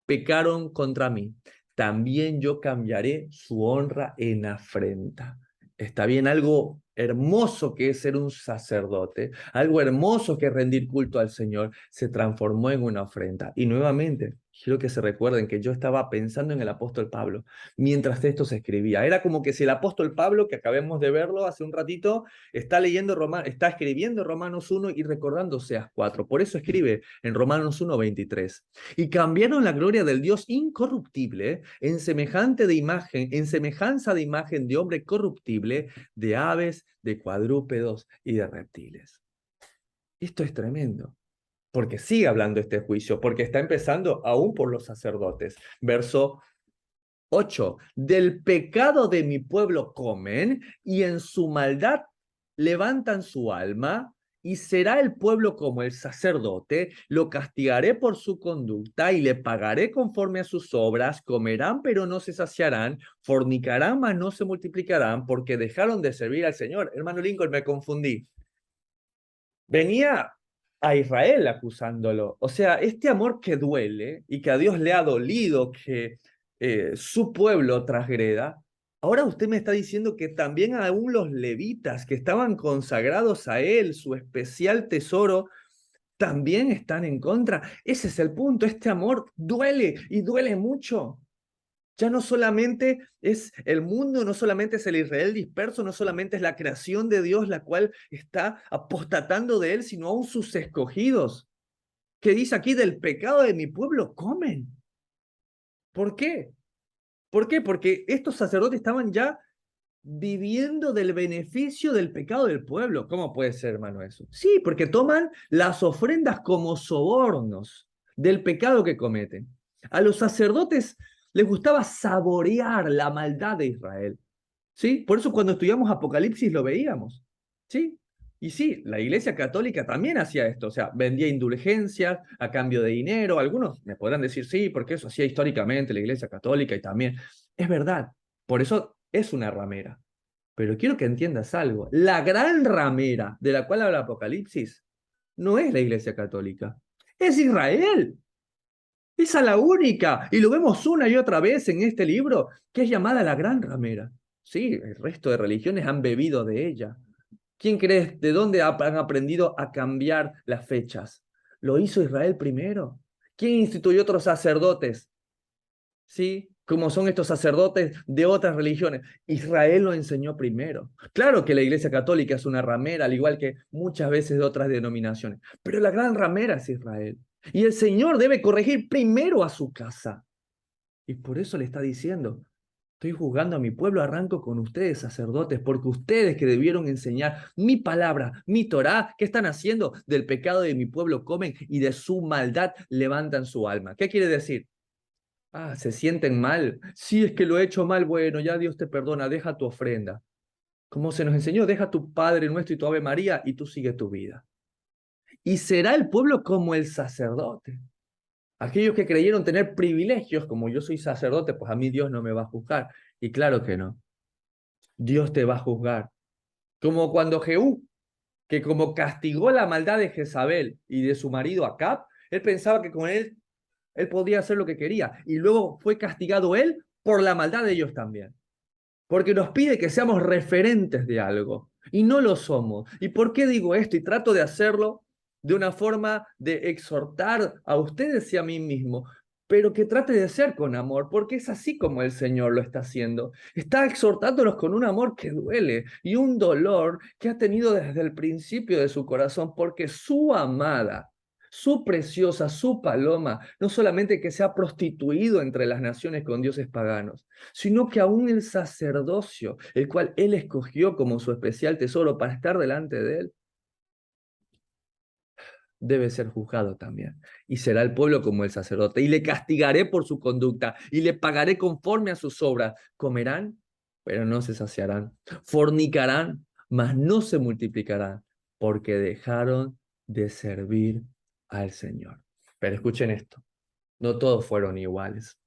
pecaron contra mí, también yo cambiaré su honra en afrenta. Está bien, algo hermoso que es ser un sacerdote, algo hermoso que es rendir culto al Señor, se transformó en una ofrenda. Y nuevamente, quiero que se recuerden que yo estaba pensando en el apóstol Pablo mientras esto se escribía. Era como que si el apóstol Pablo, que acabemos de verlo hace un ratito, está escribiendo Romanos 1 y recordando Oseas 4. Por eso escribe en Romanos 1:23. Y cambiaron la gloria del Dios incorruptible en en semejanza de imagen de hombre corruptible, de aves, de cuadrúpedos y de reptiles. Esto es tremendo, porque sigue hablando este juicio, porque está empezando aún por los sacerdotes. Verso 8. Del pecado de mi pueblo comen y en su maldad levantan su alma, y será el pueblo como el sacerdote, lo castigaré por su conducta y le pagaré conforme a sus obras, comerán pero no se saciarán, fornicarán mas no se multiplicarán, porque dejaron de servir al Señor. Hermano Lincoln, me confundí. Venía a Israel acusándolo. O sea, este amor que duele y que a Dios le ha dolido que su pueblo transgreda, ahora usted me está diciendo que también aún los levitas que estaban consagrados a él, su especial tesoro, también están en contra. Ese es el punto. Este amor duele y duele mucho. Ya no solamente es el mundo, no solamente es el Israel disperso, no solamente es la creación de Dios la cual está apostatando de él, sino aún sus escogidos. Que dice aquí, del pecado de mi pueblo comen. ¿Por qué? ¿Por qué? Porque estos sacerdotes estaban ya viviendo del beneficio del pecado del pueblo. ¿Cómo puede ser, hermano, eso? Sí, porque toman las ofrendas como sobornos del pecado que cometen. A los sacerdotes les gustaba saborear la maldad de Israel. ¿Sí? Por eso cuando estudiamos Apocalipsis lo veíamos. ¿Sí? Y sí, la Iglesia Católica también hacía esto, o sea, vendía indulgencias a cambio de dinero. Algunos me podrán decir, sí, porque eso hacía históricamente la Iglesia Católica y también. Es verdad, por eso es una ramera. Pero quiero que entiendas algo. La gran ramera de la cual habla Apocalipsis no es la Iglesia Católica, es Israel. Esa es la única. Y lo vemos una y otra vez en este libro, que es llamada la gran ramera. Sí, el resto de religiones han bebido de ella. ¿Quién crees de dónde han aprendido a cambiar las fechas? Lo hizo Israel primero. ¿Quién instituyó otros sacerdotes? ¿Sí? Como son estos sacerdotes de otras religiones. Israel lo enseñó primero. Claro que la Iglesia Católica es una ramera, al igual que muchas veces de otras denominaciones, pero la gran ramera es Israel. Y el Señor debe corregir primero a su casa. Y por eso le está diciendo, estoy juzgando a mi pueblo, arranco con ustedes, sacerdotes, porque ustedes que debieron enseñar mi palabra, mi Torá, ¿qué están haciendo? Del pecado de mi pueblo comen y de su maldad levantan su alma. ¿Qué quiere decir? Ah, se sienten mal. Sí, es que lo he hecho mal. Bueno, ya Dios te perdona, deja tu ofrenda. Como se nos enseñó, deja tu Padre Nuestro y tu Ave María y tú sigue tu vida. Y será el pueblo como el sacerdote. Aquellos que creyeron tener privilegios, como yo soy sacerdote, pues a mí Dios no me va a juzgar. Y claro que no. Dios te va a juzgar. Como cuando Jehú, que como castigó la maldad de Jezabel y de su marido Acab, él pensaba que con él podía hacer lo que quería. Y luego fue castigado él por la maldad de ellos también. Porque nos pide que seamos referentes de algo y no lo somos. ¿Y por qué digo esto? Y trato de hacerlo de una forma de exhortar a ustedes y a mí mismo, pero que trate de ser con amor, porque es así como el Señor lo está haciendo. Está exhortándolos con un amor que duele y un dolor que ha tenido desde el principio de su corazón, porque su amada, su preciosa, su paloma, no solamente que se ha prostituido entre las naciones con dioses paganos, sino que aún el sacerdocio, el cual él escogió como su especial tesoro para estar delante de él, debe ser juzgado también. Y será el pueblo como el sacerdote. Y le castigaré por su conducta, y le pagaré conforme a sus obras. Comerán, pero no se saciarán. Fornicarán, mas no se multiplicarán, porque dejaron de servir al Señor. Pero escuchen esto, no todos fueron iguales.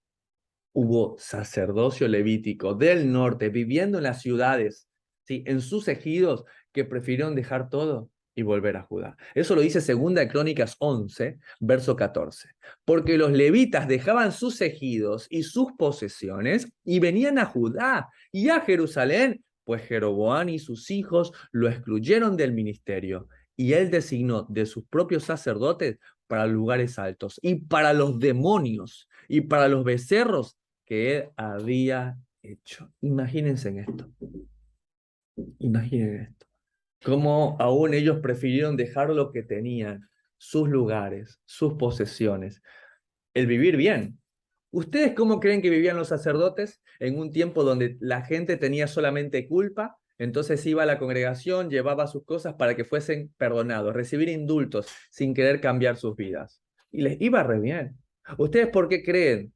Hubo sacerdocio levítico del norte viviendo en las ciudades, ¿sí? En sus ejidos, que prefirieron dejar todo y volver a Judá. Eso lo dice Segunda de Crónicas 11, verso 14. Porque los levitas dejaban sus ejidos y sus posesiones y venían a Judá y a Jerusalén, pues Jeroboam y sus hijos lo excluyeron del ministerio y él designó de sus propios sacerdotes para lugares altos y para los demonios y para los becerros que él había hecho. Imagínense en esto. Imaginen esto. Cómo aún ellos prefirieron dejar lo que tenían, sus lugares, sus posesiones, el vivir bien. ¿Ustedes cómo creen que vivían los sacerdotes en un tiempo donde la gente tenía solamente culpa? Entonces iba a la congregación, llevaba sus cosas para que fuesen perdonados, recibir indultos sin querer cambiar sus vidas. Y les iba re bien. ¿Ustedes por qué creen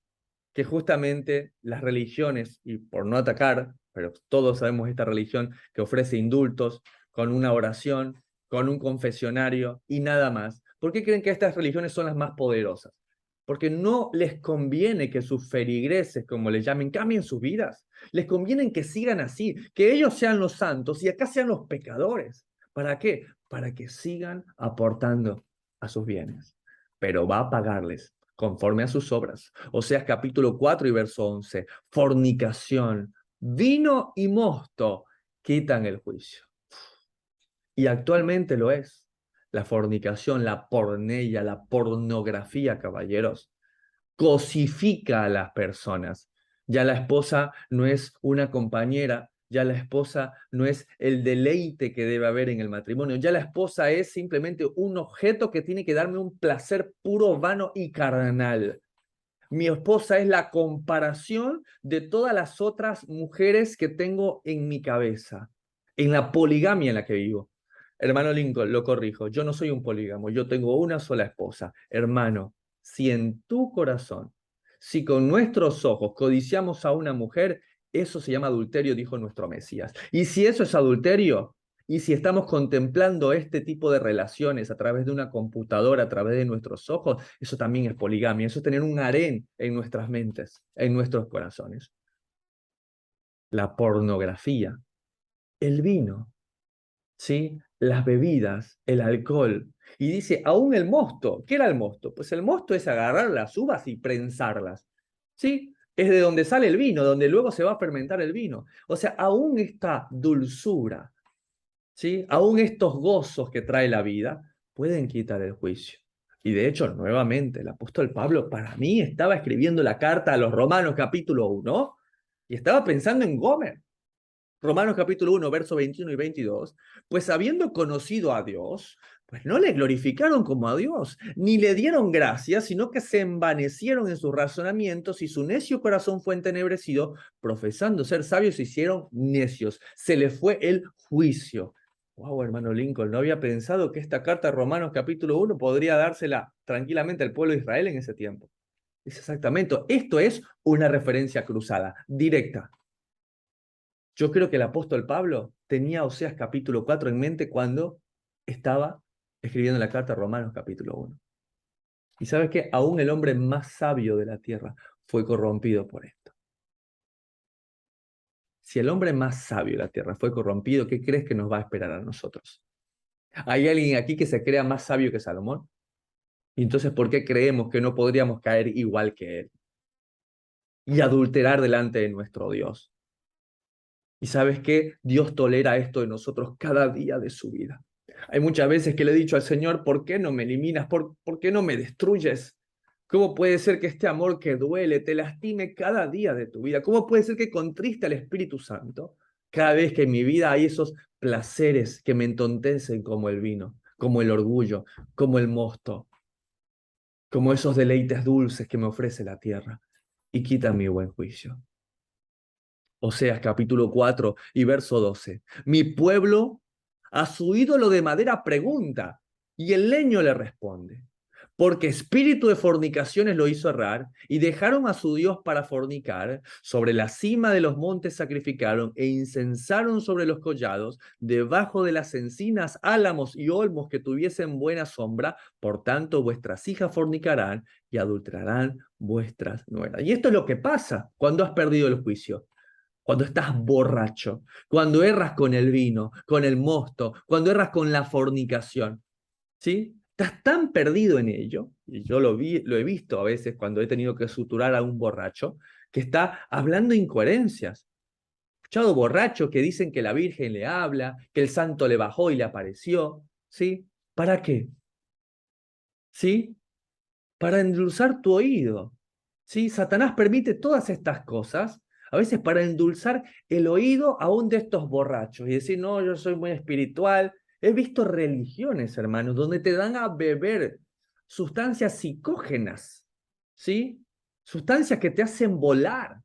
que justamente las religiones, y por no atacar, pero todos sabemos esta religión que ofrece indultos con una oración, con un confesionario y nada más? ¿Por qué creen que estas religiones son las más poderosas? Porque no les conviene que sus feligreses, como les llamen, cambien sus vidas. Les conviene que sigan así, que ellos sean los santos y acá sean los pecadores. ¿Para qué? Para que sigan aportando a sus bienes. Pero va a pagarles conforme a sus obras. Oseas capítulo 4 y verso 11. Fornicación, vino y mosto quitan el juicio. Y actualmente lo es. La fornicación, la porneia, la pornografía, caballeros, cosifica a las personas. Ya la esposa no es una compañera, ya la esposa no es el deleite que debe haber en el matrimonio, ya la esposa es simplemente un objeto que tiene que darme un placer puro, vano y carnal. Mi esposa es la comparación de todas las otras mujeres que tengo en mi cabeza, en la poligamia en la que vivo. Hermano Lincoln, lo corrijo, yo no soy un polígamo, yo tengo una sola esposa. Hermano, si en tu corazón, si con nuestros ojos codiciamos a una mujer, eso se llama adulterio, dijo nuestro Mesías. Y si eso es adulterio, y si estamos contemplando este tipo de relaciones a través de una computadora, a través de nuestros ojos, eso también es poligamia, eso es tener un harén en nuestras mentes, en nuestros corazones. La pornografía, el vino, ¿sí? Las bebidas, el alcohol. Y dice, aún el mosto. ¿Qué era el mosto? Pues el mosto es agarrar las uvas y prensarlas, ¿sí? Es de donde sale el vino, donde luego se va a fermentar el vino. O sea, aún esta dulzura, ¿sí? Aún estos gozos que trae la vida pueden quitar el juicio. Y de hecho, nuevamente, el apóstol Pablo para mí estaba escribiendo la carta a los Romanos capítulo 1 y estaba pensando en Gomer. Romanos capítulo 1, versos 21 y 22, pues habiendo conocido a Dios, pues no le glorificaron como a Dios, ni le dieron gracias, sino que se envanecieron en sus razonamientos y su necio corazón fue entenebrecido, profesando ser sabios, se hicieron necios. Se les fue el juicio. Wow, hermano Lincoln, no había pensado que esta carta de Romanos capítulo 1 podría dársela tranquilamente al pueblo de Israel en ese tiempo. Es exactamente, esto es una referencia cruzada, directa. Yo creo que el apóstol Pablo tenía Oseas capítulo 4 en mente cuando estaba escribiendo la carta a Romanos capítulo 1. Y sabes que aún el hombre más sabio de la tierra fue corrompido por esto. Si el hombre más sabio de la tierra fue corrompido, ¿qué crees que nos va a esperar a nosotros? ¿Hay alguien aquí que se crea más sabio que Salomón? Y entonces, ¿por qué creemos que no podríamos caer igual que él y adulterar delante de nuestro Dios? Y sabes que Dios tolera esto de nosotros cada día de su vida. Hay muchas veces que le he dicho al Señor, ¿por qué no me eliminas? ¿Por qué no me destruyes? ¿Cómo puede ser que este amor que duele te lastime cada día de tu vida? ¿Cómo puede ser que contriste al Espíritu Santo cada vez que en mi vida hay esos placeres que me entontecen como el vino, como el orgullo, como el mosto, como esos deleites dulces que me ofrece la tierra y quitan mi buen juicio? Oseas capítulo 4 y verso 12. Mi pueblo a su ídolo de madera pregunta y el leño le responde. Porque espíritu de fornicaciones lo hizo errar y dejaron a su Dios para fornicar. Sobre la cima de los montes sacrificaron e incensaron sobre los collados, debajo de las encinas, álamos y olmos que tuviesen buena sombra. Por tanto, vuestras hijas fornicarán y adulterarán vuestras nueras. Y esto es lo que pasa cuando has perdido el juicio. Cuando estás borracho, cuando erras con el vino, con el mosto, cuando erras con la fornicación, ¿sí? Estás tan perdido en ello, y yo lo he visto a veces cuando he tenido que suturar a un borracho, que está hablando incoherencias. He escuchado borrachos que dicen que la Virgen le habla, que el santo le bajó y le apareció, ¿sí? ¿Para qué? ¿Sí? Para endulzar tu oído. ¿Sí? Satanás permite todas estas cosas, a veces para endulzar el oído aún de estos borrachos y decir, no, yo soy muy espiritual. He visto religiones, hermanos, donde te dan a beber sustancias psicógenas, ¿sí? Sustancias que te hacen volar,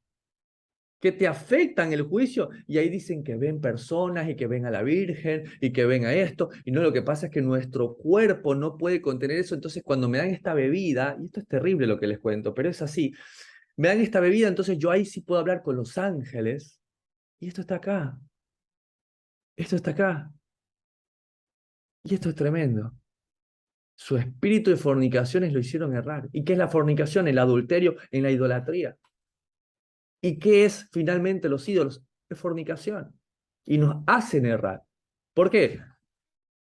que te afectan el juicio, y ahí dicen que ven personas y que ven a la Virgen y que ven a esto, y no, lo que pasa es que nuestro cuerpo no puede contener eso. Entonces cuando me dan esta bebida, y esto es terrible lo que les cuento, pero es así, me dan esta bebida, entonces yo ahí sí puedo hablar con los ángeles, y esto está acá, esto está acá, y esto es tremendo. Su espíritu de fornicaciones lo hicieron errar. ¿Y qué es la fornicación? El adulterio, en la idolatría. ¿Y qué es finalmente los ídolos? Es fornicación. Y nos hacen errar. ¿Por qué?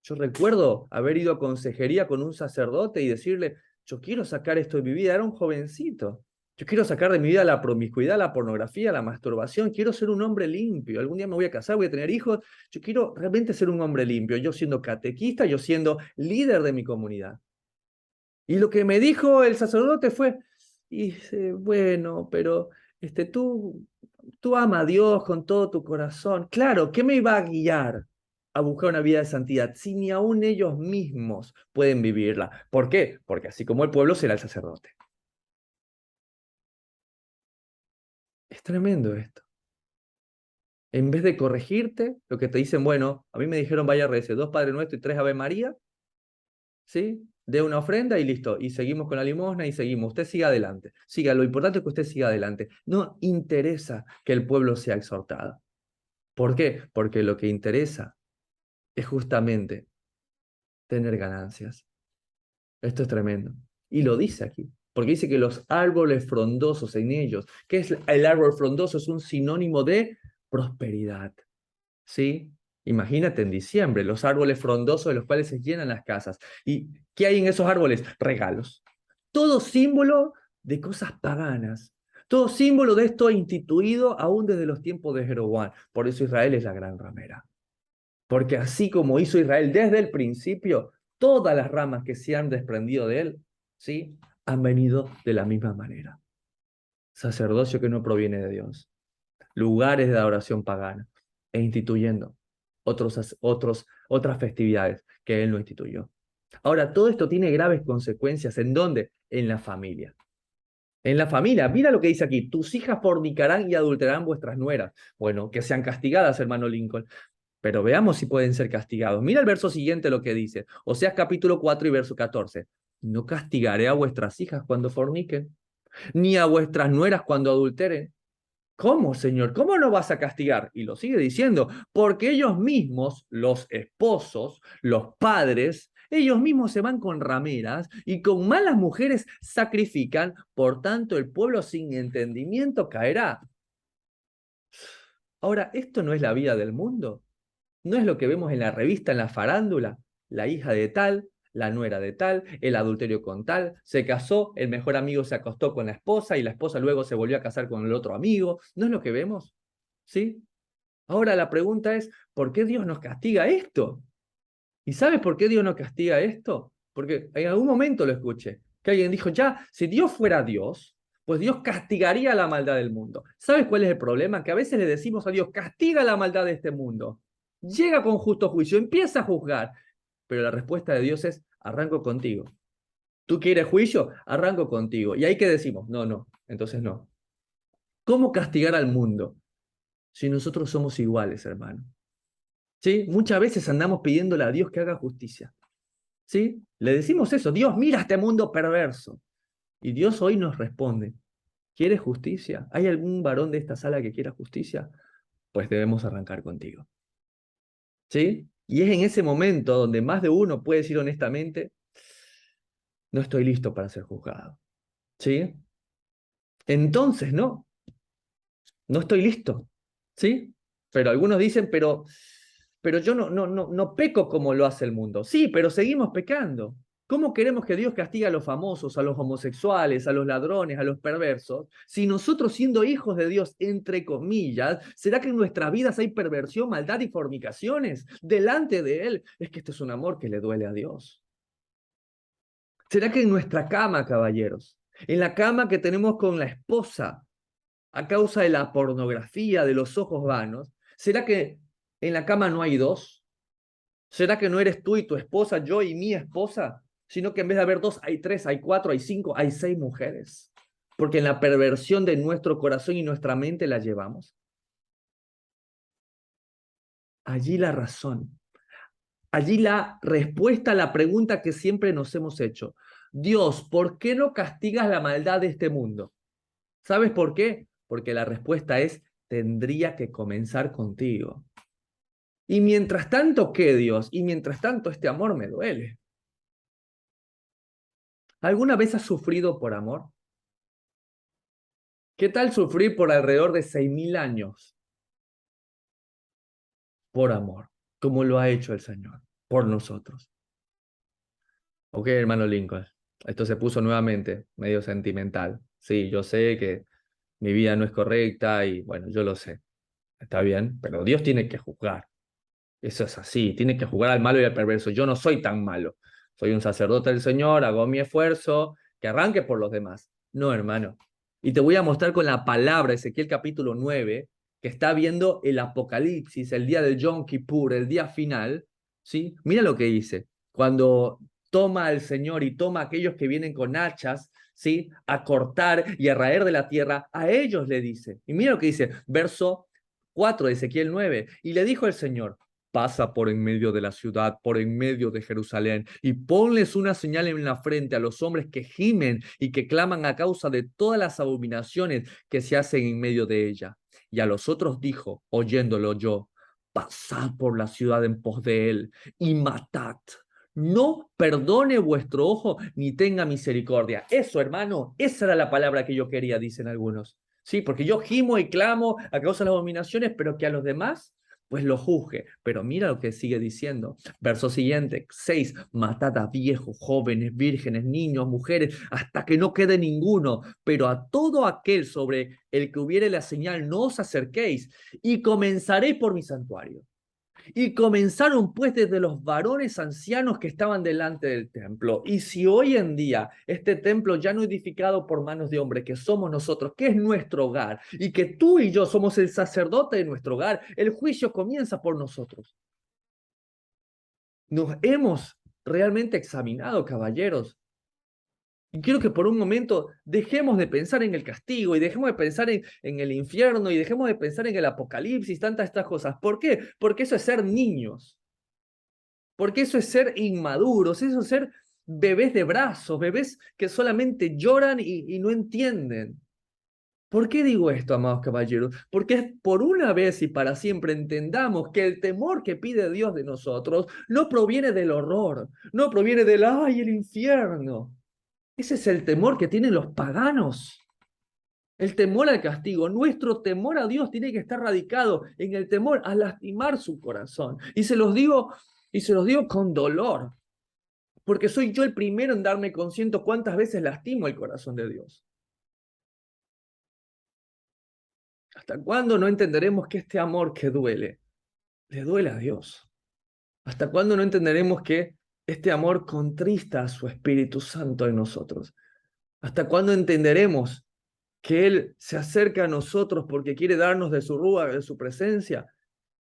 Yo recuerdo haber ido a consejería con un sacerdote y decirle, yo quiero sacar esto de mi vida. Era un jovencito. Yo quiero sacar de mi vida la promiscuidad, la pornografía, la masturbación. Quiero ser un hombre limpio. Algún día me voy a casar, voy a tener hijos. Yo quiero realmente ser un hombre limpio. Yo siendo catequista, yo siendo líder de mi comunidad. Y lo que me dijo el sacerdote fue, y dice, bueno, pero tú ama a Dios con todo tu corazón. Claro, ¿qué me iba a guiar a buscar una vida de santidad si ni aún ellos mismos pueden vivirla? ¿Por qué? Porque así como el pueblo será el sacerdote. Es tremendo esto. En vez de corregirte, lo que te dicen, bueno, a mí me dijeron vaya a rezar 2 Padre Nuestro y 3 Ave María, ¿sí? De una ofrenda y listo. Y seguimos con la limosna y seguimos. Usted siga adelante. Siga, lo importante es que usted siga adelante. No interesa que el pueblo sea exhortado. ¿Por qué? Porque lo que interesa es justamente tener ganancias. Esto es tremendo. Y lo dice aquí. Porque dice que los árboles frondosos en ellos, ¿qué es el árbol frondoso? Es un sinónimo de prosperidad. ¿Sí? Imagínate en diciembre, los árboles frondosos de los cuales se llenan las casas. ¿Y qué hay en esos árboles? Regalos. Todo símbolo de cosas paganas. Todo símbolo de esto instituido aún desde los tiempos de Jeroboam. Por eso Israel es la gran ramera. Porque así como hizo Israel desde el principio, todas las ramas que se han desprendido de él, ¿sí? Han venido de la misma manera. Sacerdocio que no proviene de Dios, lugares de adoración pagana, e instituyendo otras festividades que él no instituyó. Ahora, todo esto tiene graves consecuencias. ¿En dónde? En la familia. En la familia, mira lo que dice aquí: tus hijas fornicarán y adulterarán vuestras nueras. Bueno, que sean castigadas, hermano Lincoln. Pero veamos si pueden ser castigados. Mira el verso siguiente lo que dice. Oseas capítulo 4 y verso 14. No castigaré a vuestras hijas cuando forniquen, ni a vuestras nueras cuando adulteren. ¿Cómo, Señor? ¿Cómo no vas a castigar? Y lo sigue diciendo, porque ellos mismos, los esposos, los padres, ellos mismos se van con rameras y con malas mujeres sacrifican, por tanto el pueblo sin entendimiento caerá. Ahora, ¿esto no es la vida del mundo? ¿No es lo que vemos en la revista, en la farándula? La hija de tal, la nuera de tal, el adulterio con tal, se casó, el mejor amigo se acostó con la esposa y la esposa luego se volvió a casar con el otro amigo. ¿No es lo que vemos? ¿Sí? Ahora la pregunta es, ¿por qué Dios nos castiga esto? ¿Y sabes por qué Dios nos castiga esto? Porque en algún momento lo escuché, que alguien dijo, ya, si Dios fuera Dios, pues Dios castigaría la maldad del mundo. ¿Sabes cuál es el problema? Que a veces le decimos a Dios, castiga la maldad de este mundo. Llega con justo juicio, empieza a juzgar. Pero la respuesta de Dios es, arranco contigo. ¿Tú quieres juicio? Arranco contigo. Y ahí que decimos, no, no, entonces no. ¿Cómo castigar al mundo si nosotros somos iguales, hermano? ¿Sí? Muchas veces andamos pidiéndole a Dios que haga justicia. ¿Sí? Le decimos eso, Dios, mira este mundo perverso. Y Dios hoy nos responde, ¿quieres justicia? ¿Hay algún varón de esta sala que quiera justicia? Pues debemos arrancar contigo. ¿Sí? Y es en ese momento donde más de uno puede decir honestamente, no estoy listo para ser juzgado. ¿Sí? Entonces, no estoy listo. ¿Sí? Pero algunos dicen, pero yo no peco como lo hace el mundo. Sí, pero seguimos pecando. ¿Cómo queremos que Dios castigue a los famosos, a los homosexuales, a los ladrones, a los perversos? Si nosotros, siendo hijos de Dios, entre comillas, ¿será que en nuestras vidas hay perversión, maldad y fornicaciones delante de Él? Es que este es un amor que le duele a Dios. ¿Será que en nuestra cama, caballeros, en la cama que tenemos con la esposa, a causa de la pornografía, de los ojos vanos, ¿será que en la cama no hay dos? ¿Será que no eres tú y tu esposa, yo y mi esposa? Sino que en vez de haber dos, hay tres, hay cuatro, hay cinco, hay seis mujeres. Porque en la perversión de nuestro corazón y nuestra mente la llevamos. Allí la razón. Allí la respuesta a la pregunta que siempre nos hemos hecho. Dios, ¿por qué no castigas la maldad de este mundo? ¿Sabes por qué? Porque la respuesta es, tendría que comenzar contigo. Y mientras tanto, ¿qué, Dios? Y mientras tanto, este amor me duele. ¿Alguna vez has sufrido por amor? ¿Qué tal sufrir por alrededor de 6.000 años por amor, como lo ha hecho el Señor por nosotros? Ok, hermano Lincoln, esto se puso nuevamente medio sentimental. Sí, yo sé que mi vida no es correcta y bueno, yo lo sé. Está bien, pero Dios tiene que juzgar. Eso es así, tiene que juzgar al malo y al perverso. Yo no soy tan malo. Soy un sacerdote del Señor, hago mi esfuerzo, que arranque por los demás. No, hermano. Y te voy a mostrar con la palabra, Ezequiel capítulo 9, que está viendo el Apocalipsis, el día del Yom Kippur, el día final, ¿sí? Mira lo que dice. Cuando toma al Señor y toma a aquellos que vienen con hachas, ¿sí? A cortar y a raer de la tierra, a ellos le dice. Y mira lo que dice, verso 4 de Ezequiel 9. Y le dijo el Señor, pasa por en medio de la ciudad, por en medio de Jerusalén, y ponles una señal en la frente a los hombres que gimen y que claman a causa de todas las abominaciones que se hacen en medio de ella. Y a los otros dijo, oyéndolo yo, pasad por la ciudad en pos de él y matad. No perdone vuestro ojo ni tenga misericordia. Eso, hermano, esa era la palabra que yo quería, dicen algunos. Sí, porque yo gimo y clamo a causa de las abominaciones, pero que a los demás pues lo juzgue. Pero mira lo que sigue diciendo. Verso siguiente, 6, matad a viejos, jóvenes, vírgenes, niños, mujeres, hasta que no quede ninguno. Pero a todo aquel sobre el que hubiere la señal, no os acerquéis, y comenzaré por mi santuario. Y comenzaron pues desde los varones ancianos que estaban delante del templo. Y si hoy en día este templo ya no edificado por manos de hombre, que somos nosotros, que es nuestro hogar, y que tú y yo somos el sacerdote de nuestro hogar, el juicio comienza por nosotros. Nos hemos realmente examinado, caballeros. Y quiero que por un momento dejemos de pensar en el castigo y dejemos de pensar en el infierno y dejemos de pensar en el apocalipsis, tantas estas cosas. ¿Por qué? Porque eso es ser niños. Porque eso es ser inmaduros, eso es ser bebés de brazos, bebés que solamente lloran y no entienden. ¿Por qué digo esto, amados caballeros? Porque es por una vez y para siempre entendamos que el temor que pide Dios de nosotros no proviene del horror, no proviene del ¡ay, el infierno! Ese es el temor que tienen los paganos. El temor al castigo. Nuestro temor a Dios tiene que estar radicado en el temor a lastimar su corazón. Y se los digo con dolor, porque soy yo el primero en darme consciente cuántas veces lastimo el corazón de Dios. ¿Hasta cuándo no entenderemos que este amor que duele, le duele a Dios? ¿Hasta cuándo no entenderemos que este amor contrista a su Espíritu Santo en nosotros? ¿Hasta cuándo entenderemos que Él se acerca a nosotros porque quiere darnos de su rúa, de su presencia,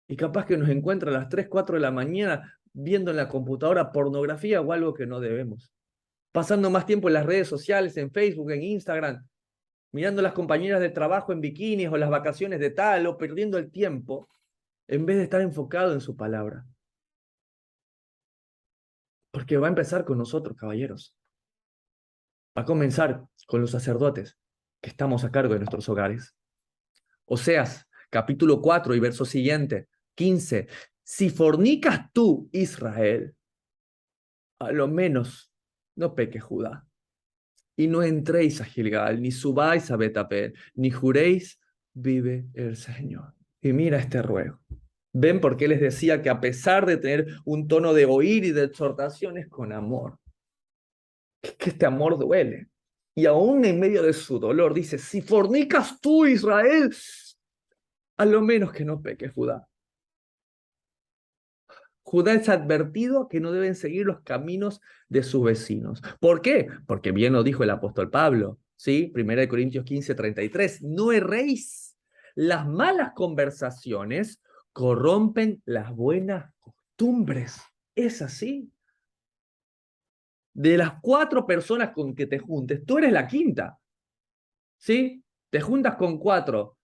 y capaz que nos encuentra a las 3, 4 de la mañana viendo en la computadora pornografía o algo que no debemos? Pasando más tiempo en las redes sociales, en Facebook, en Instagram, mirando a las compañeras de trabajo en bikinis o las vacaciones de tal, o perdiendo el tiempo, en vez de estar enfocado en su palabra. Porque va a empezar con nosotros, caballeros. Va a comenzar con los sacerdotes que estamos a cargo de nuestros hogares. Oseas, capítulo 4 y verso siguiente, 15. Si fornicas tú, Israel, a lo menos no peque Judá. Y no entréis a Gilgal, ni subáis a Betapel, ni juréis, vive el Señor. Y mira este ruego. ¿Ven por qué les decía que a pesar de tener un tono de oír y de exhortación es con amor? Es que este amor duele. Y aún en medio de su dolor dice, si fornicas tú, Israel, a lo menos que no peque Judá. Judá es advertido que no deben seguir los caminos de sus vecinos. ¿Por qué? Porque bien lo dijo el apóstol Pablo, ¿sí? 1 Corintios 15:33. No erréis. Las malas conversaciones corrompen las buenas costumbres. Es así. De las 4 personas con que te juntes, tú eres la quinta, ¿sí? Te juntas con 4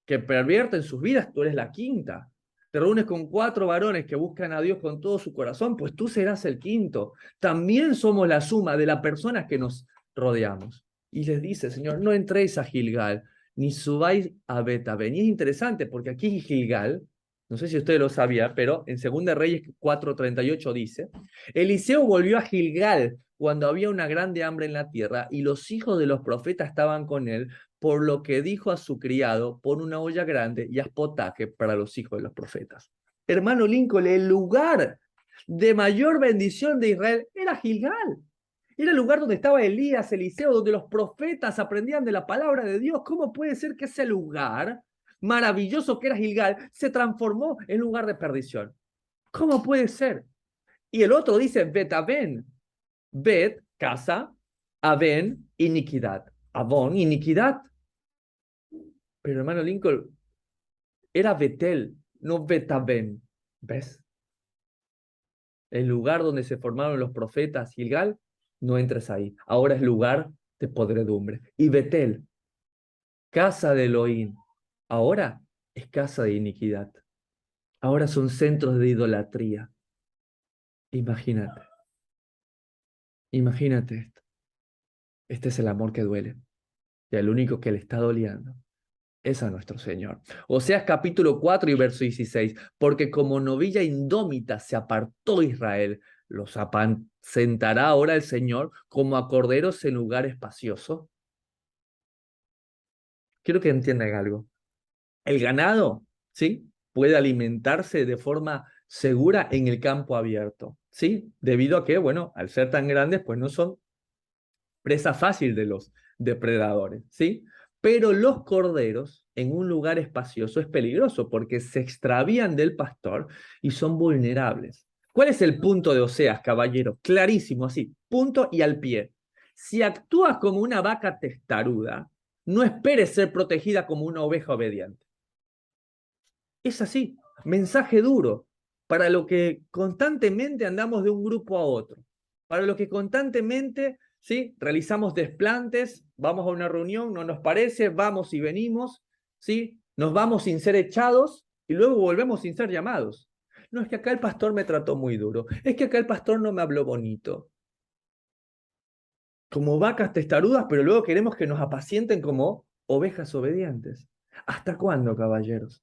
que pervierten sus vidas, tú eres la quinta. Te reúnes con 4 varones que buscan a Dios con todo su corazón, pues tú serás el quinto. También somos la suma de las personas que nos rodeamos. Y les dice, Señor, no entréis a Gilgal, ni subáis a Betabén. Y es interesante porque aquí Gilgal, no sé si usted lo sabía, pero en 2 Reyes 4:38 dice, Eliseo volvió a Gilgal cuando había una grande hambre en la tierra y los hijos de los profetas estaban con él, por lo que dijo a su criado, pon una olla grande y haz potaje para los hijos de los profetas. Hermano Lincoln, el lugar de mayor bendición de Israel era Gilgal. Era el lugar donde estaba Elías, Eliseo, donde los profetas aprendían de la palabra de Dios. ¿Cómo puede ser que ese lugar maravilloso que era Gilgal se transformó en lugar de perdición? ¿Cómo puede ser? Y el otro dice, Betaben. Bet, casa, Aben, iniquidad. Avon, iniquidad. Pero hermano Lincoln, era Betel, no Betaben. ¿Ves? El lugar donde se formaron los profetas, Gilgal, no entres ahí. Ahora es lugar de podredumbre. Y Betel, casa de Elohim, ahora es casa de iniquidad. Ahora son centros de idolatría. Imagínate, imagínate esto. Este es el amor que duele. Y el único que le está doliendo es a nuestro Señor. Oseas capítulo 4 y verso 16. Porque como novilla indómita se apartó Israel, los apacentará ahora el Señor como a corderos en lugar espacioso. Quiero que entiendan algo. El ganado, ¿sí? Puede alimentarse de forma segura en el campo abierto, ¿sí? Debido a que, bueno, al ser tan grandes, pues no son presa fácil de los depredadores, ¿sí? Pero los corderos en un lugar espacioso es peligroso porque se extravían del pastor y son vulnerables. ¿Cuál es el punto de Oseas, caballero? Clarísimo, así, punto y al pie. Si actúas como una vaca testaruda, no esperes ser protegida como una oveja obediente. Es así, mensaje duro para lo que constantemente andamos de un grupo a otro, para lo que constantemente, ¿sí?, realizamos desplantes, vamos a una reunión, no nos parece, vamos y venimos, ¿sí?, nos vamos sin ser echados y luego volvemos sin ser llamados. No, es que acá el pastor me trató muy duro, es que acá el pastor no me habló bonito. Como vacas testarudas, pero luego queremos que nos apacienten como ovejas obedientes. ¿Hasta cuándo, caballeros?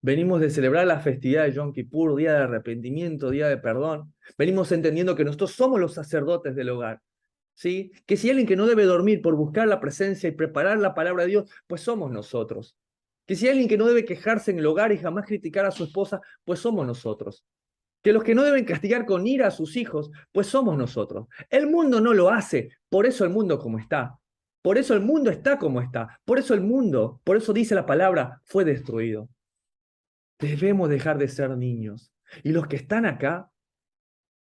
Venimos de celebrar la festividad de Yom Kippur, día de arrepentimiento, día de perdón. Venimos entendiendo que nosotros somos los sacerdotes del hogar, ¿sí? Que si hay alguien que no debe dormir por buscar la presencia y preparar la palabra de Dios, pues somos nosotros. Que si hay alguien que no debe quejarse en el hogar y jamás criticar a su esposa, pues somos nosotros. Que los que no deben castigar con ira a sus hijos, pues somos nosotros. El mundo no lo hace, por eso el mundo como está. Por eso el mundo está como está. Por eso el mundo, por eso dice la palabra, fue destruido. Debemos dejar de ser niños. Y los que están acá,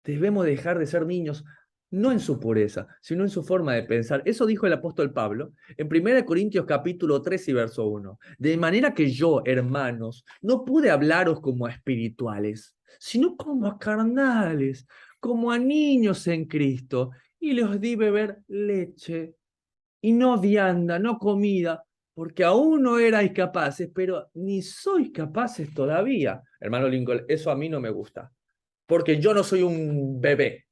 debemos dejar de ser niños, no en su pureza, sino en su forma de pensar. Eso dijo el apóstol Pablo en 1 Corintios capítulo 3 y verso 1. De manera que yo, hermanos, no pude hablaros como a espirituales, sino como a carnales, como a niños en Cristo. Y les di beber leche y no vianda, no comida, porque aún no erais capaces, pero ni sois capaces todavía. Hermano Lincoln, eso a mí no me gusta, porque yo no soy un bebé.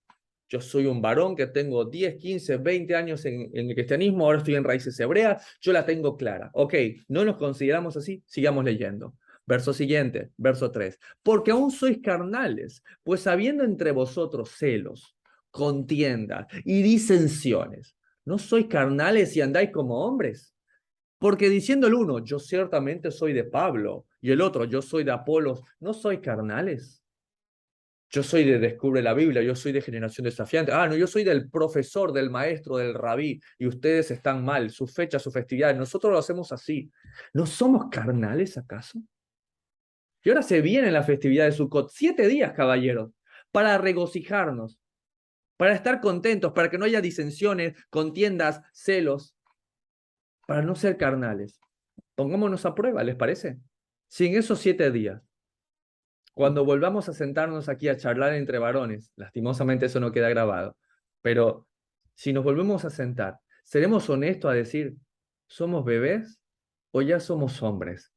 Yo soy un varón que tengo 10, 15, 20 años en el cristianismo, ahora estoy en raíces hebreas, yo la tengo clara. Ok, no nos consideramos así, sigamos leyendo. Verso siguiente, verso 3. Porque aún sois carnales, pues habiendo entre vosotros celos, contiendas y disensiones, ¿no sois carnales y andáis como hombres? Porque diciendo el uno, yo ciertamente soy de Pablo, y el otro, yo soy de Apolos, ¿no sois carnales? Yo soy de Descubre la Biblia, yo soy de Generación Desafiante. Ah, no, yo soy del profesor, del maestro, del rabí, y ustedes están mal, su fecha, su festividad. Nosotros lo hacemos así. ¿No somos carnales acaso? Y ahora se viene la festividad de Sukkot, 7 días, caballeros, para regocijarnos, para estar contentos, para que no haya disensiones, contiendas, celos, para no ser carnales. Pongámonos a prueba, ¿les parece? Si en esos 7 días, cuando volvamos a sentarnos aquí a charlar entre varones, lastimosamente eso no queda grabado, pero si nos volvemos a sentar, ¿seremos honestos a decir, somos bebés o ya somos hombres?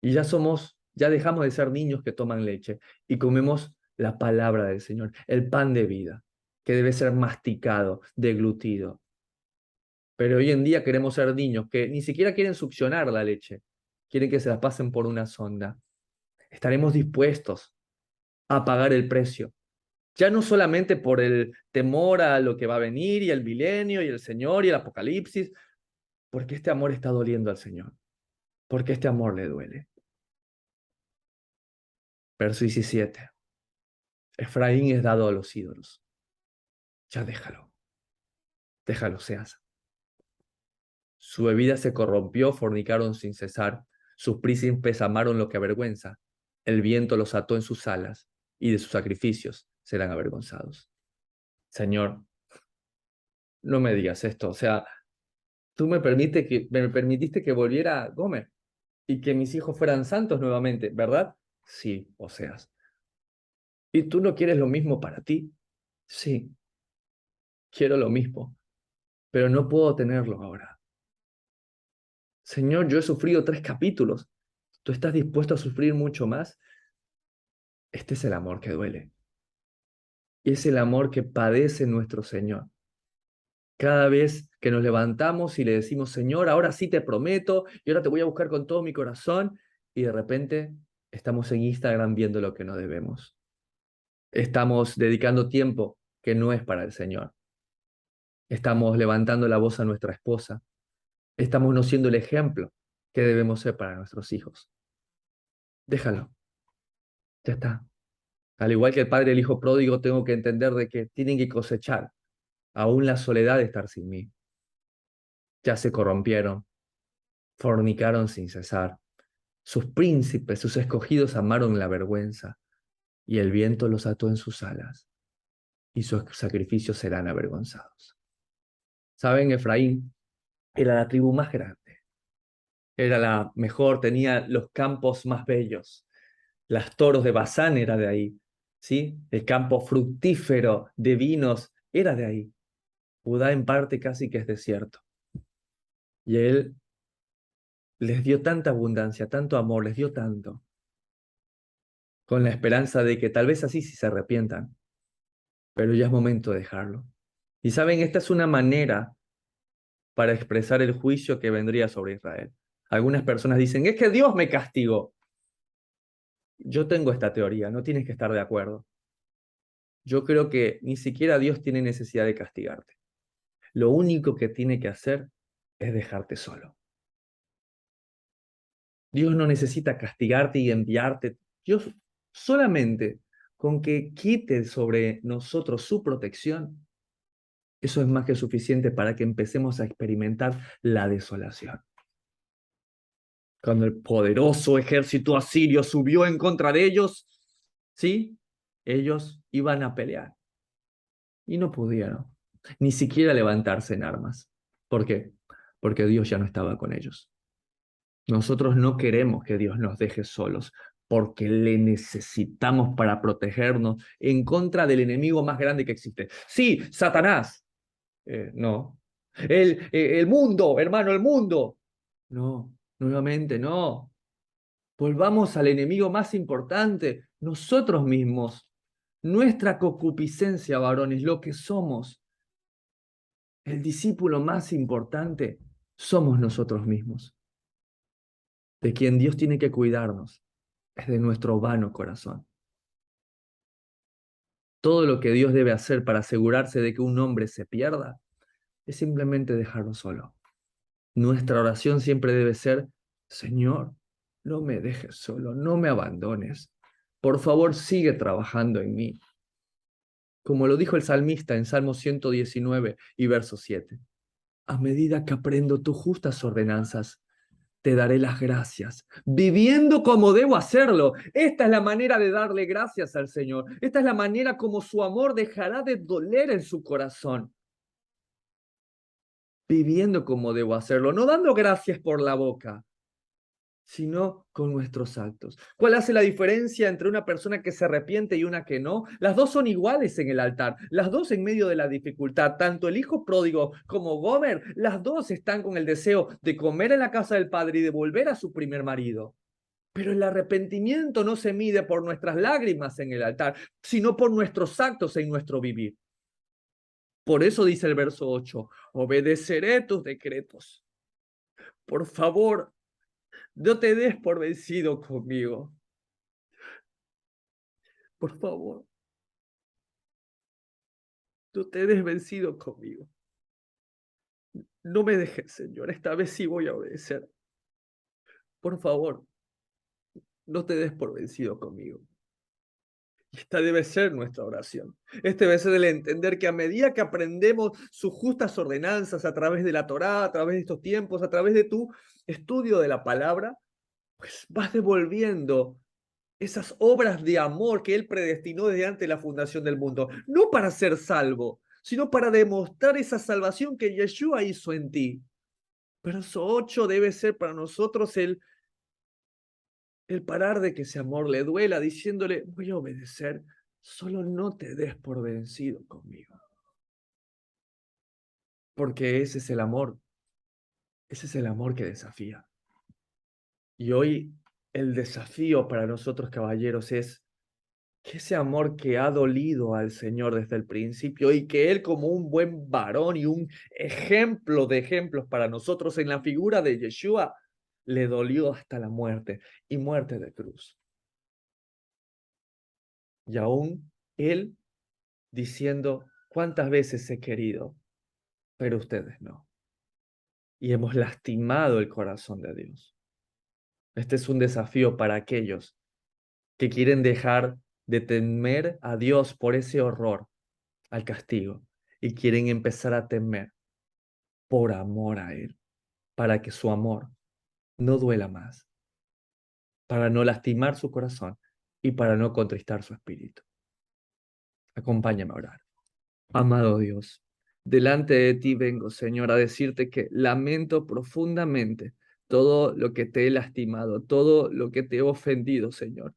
Y ya dejamos de ser niños que toman leche y comemos la palabra del Señor, el pan de vida, que debe ser masticado, deglutido. Pero hoy en día queremos ser niños que ni siquiera quieren succionar la leche, quieren que se la pasen por una sonda. Estaremos dispuestos a pagar el precio, ya no solamente por el temor a lo que va a venir y el milenio y el Señor y el Apocalipsis, porque este amor está doliendo al Señor, porque este amor le duele. Verso 17. Efraín es dado a los ídolos. Ya déjalo seas. Su bebida se corrompió, fornicaron sin cesar. Sus príncipes amaron lo que avergüenza. El viento los ató en sus alas y de sus sacrificios serán avergonzados. Señor, no me digas esto. O sea, tú me permitiste que volviera a Gómez y que mis hijos fueran santos nuevamente, ¿verdad? Sí, Oseas. ¿Y tú no quieres lo mismo para ti? Sí, quiero lo mismo, pero no puedo tenerlo ahora. Señor, yo he sufrido 3 capítulos. ¿Tú estás dispuesto a sufrir mucho más? Este es el amor que duele. Y es el amor que padece nuestro Señor. Cada vez que nos levantamos y le decimos, Señor, ahora sí te prometo, y ahora te voy a buscar con todo mi corazón, y de repente estamos en Instagram viendo lo que no debemos. Estamos dedicando tiempo que no es para el Señor. Estamos levantando la voz a nuestra esposa. Estamos no siendo el ejemplo que debemos ser para nuestros hijos. Déjalo. Ya está. Al igual que el padre y el hijo pródigo, tengo que entender de que tienen que cosechar aún la soledad de estar sin mí. Ya se corrompieron, fornicaron sin cesar. Sus príncipes, sus escogidos amaron la vergüenza, y el viento los ató en sus alas, y sus sacrificios serán avergonzados. ¿Saben? Efraín era la tribu más grande, era la mejor, tenía los campos más bellos. Las toros de Basán era de ahí, ¿sí? El campo fructífero de vinos era de ahí. Judá en parte casi que es desierto. Y él les dio tanta abundancia, tanto amor, les dio tanto, con la esperanza de que tal vez así sí se arrepientan, pero ya es momento de dejarlo. Y saben, esta es una manera para expresar el juicio que vendría sobre Israel. Algunas personas dicen, es que Dios me castigó. Yo tengo esta teoría, no tienes que estar de acuerdo. Yo creo que ni siquiera Dios tiene necesidad de castigarte. Lo único que tiene que hacer es dejarte solo. Dios no necesita castigarte y enviarte. Dios solamente con que quite sobre nosotros su protección, eso es más que suficiente para que empecemos a experimentar la desolación. Cuando el poderoso ejército asirio subió en contra de ellos, ¿sí? Ellos iban a pelear y no pudieron ni siquiera levantarse en armas. ¿Por qué? Porque Dios ya no estaba con ellos. Nosotros no queremos que Dios nos deje solos, porque le necesitamos para protegernos en contra del enemigo más grande que existe. Sí, Satanás. No. El mundo, hermano, el mundo. No, nuevamente no. Volvamos al enemigo más importante, nosotros mismos. Nuestra concupiscencia, varones, lo que somos. El discípulo más importante somos nosotros mismos. De quien Dios tiene que cuidarnos es de nuestro vano corazón. Todo lo que Dios debe hacer para asegurarse de que un hombre se pierda es simplemente dejarlo solo. Nuestra oración siempre debe ser, Señor, no me dejes solo, no me abandones. Por favor, sigue trabajando en mí. Como lo dijo el salmista en Salmo 119 y verso 7. A medida que aprendo tus justas ordenanzas, te daré las gracias, viviendo como debo hacerlo. Esta es la manera de darle gracias al Señor. Esta es la manera como su amor dejará de doler en su corazón. Viviendo como debo hacerlo, no dando gracias por la boca, sino con nuestros actos. ¿Cuál hace la diferencia entre una persona que se arrepiente y una que no? Las dos son iguales en el altar, las dos en medio de la dificultad, tanto el hijo pródigo como Gomer, las dos están con el deseo de comer en la casa del padre y de volver a su primer marido. Pero el arrepentimiento no se mide por nuestras lágrimas en el altar, sino por nuestros actos en nuestro vivir. Por eso dice el verso 8, obedeceré tus decretos. Por favor, no te des por vencido conmigo. Por favor, no te des vencido conmigo. No me dejes, Señor. Esta vez sí voy a obedecer. Por favor, no te des por vencido conmigo. Y esta debe ser nuestra oración. Este debe ser el entender que a medida que aprendemos sus justas ordenanzas a través de la Torá, a través de estos tiempos, a través de tu estudio de la palabra, pues vas devolviendo esas obras de amor que Él predestinó desde antes de la fundación del mundo, no para ser salvo, sino para demostrar esa salvación que Yeshua hizo en ti. Verso 8 debe ser para nosotros el parar de que ese amor le duela, diciéndole, voy a obedecer, solo no te des por vencido conmigo. Porque ese es el amor que desafía. Y hoy el desafío para nosotros caballeros es que ese amor que ha dolido al Señor desde el principio y que Él como un buen varón y un ejemplo de ejemplos para nosotros en la figura de Yeshua, le dolió hasta la muerte y muerte de cruz. Y aún Él diciendo, ¿cuántas veces he querido? Pero ustedes no. Y hemos lastimado el corazón de Dios. Este es un desafío para aquellos que quieren dejar de temer a Dios por ese horror al castigo y quieren empezar a temer por amor a Él, para que su amor no duela más, para no lastimar su corazón y para no contristar su espíritu. Acompáñame a orar. Amado Dios, delante de ti vengo, Señor, a decirte que lamento profundamente todo lo que te he lastimado, todo lo que te he ofendido, Señor,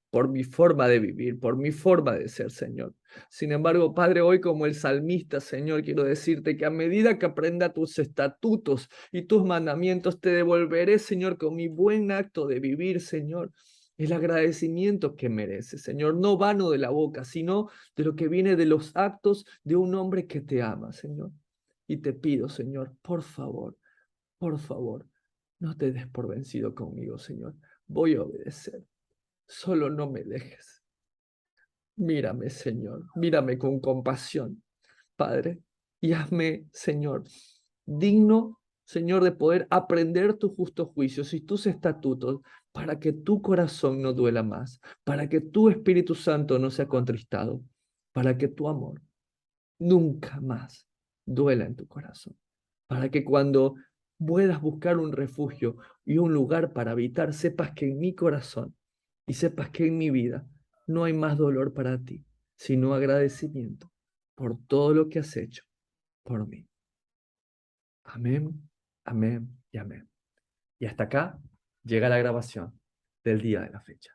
por mi forma de vivir, por mi forma de ser, Señor. Sin embargo, Padre, hoy como el salmista, Señor, quiero decirte que a medida que aprenda tus estatutos y tus mandamientos, te devolveré, Señor, con mi buen acto de vivir, Señor, el agradecimiento que mereces, Señor, no vano de la boca, sino de lo que viene de los actos de un hombre que te ama, Señor. Y te pido, Señor, por favor, no te des por vencido conmigo, Señor. Voy a obedecer. Solo no me dejes. Mírame, Señor, mírame con compasión, Padre, y hazme, Señor, digno, Señor, de poder aprender tus justos juicios y tus estatutos para que tu corazón no duela más, para que tu Espíritu Santo no sea contristado, para que tu amor nunca más duela en tu corazón, para que cuando puedas buscar un refugio y un lugar para habitar, sepas que en mi corazón y sepas que en mi vida no hay más dolor para ti, sino agradecimiento por todo lo que has hecho por mí. Amén, amén y amén. Y hasta acá llega la grabación del día de la fecha.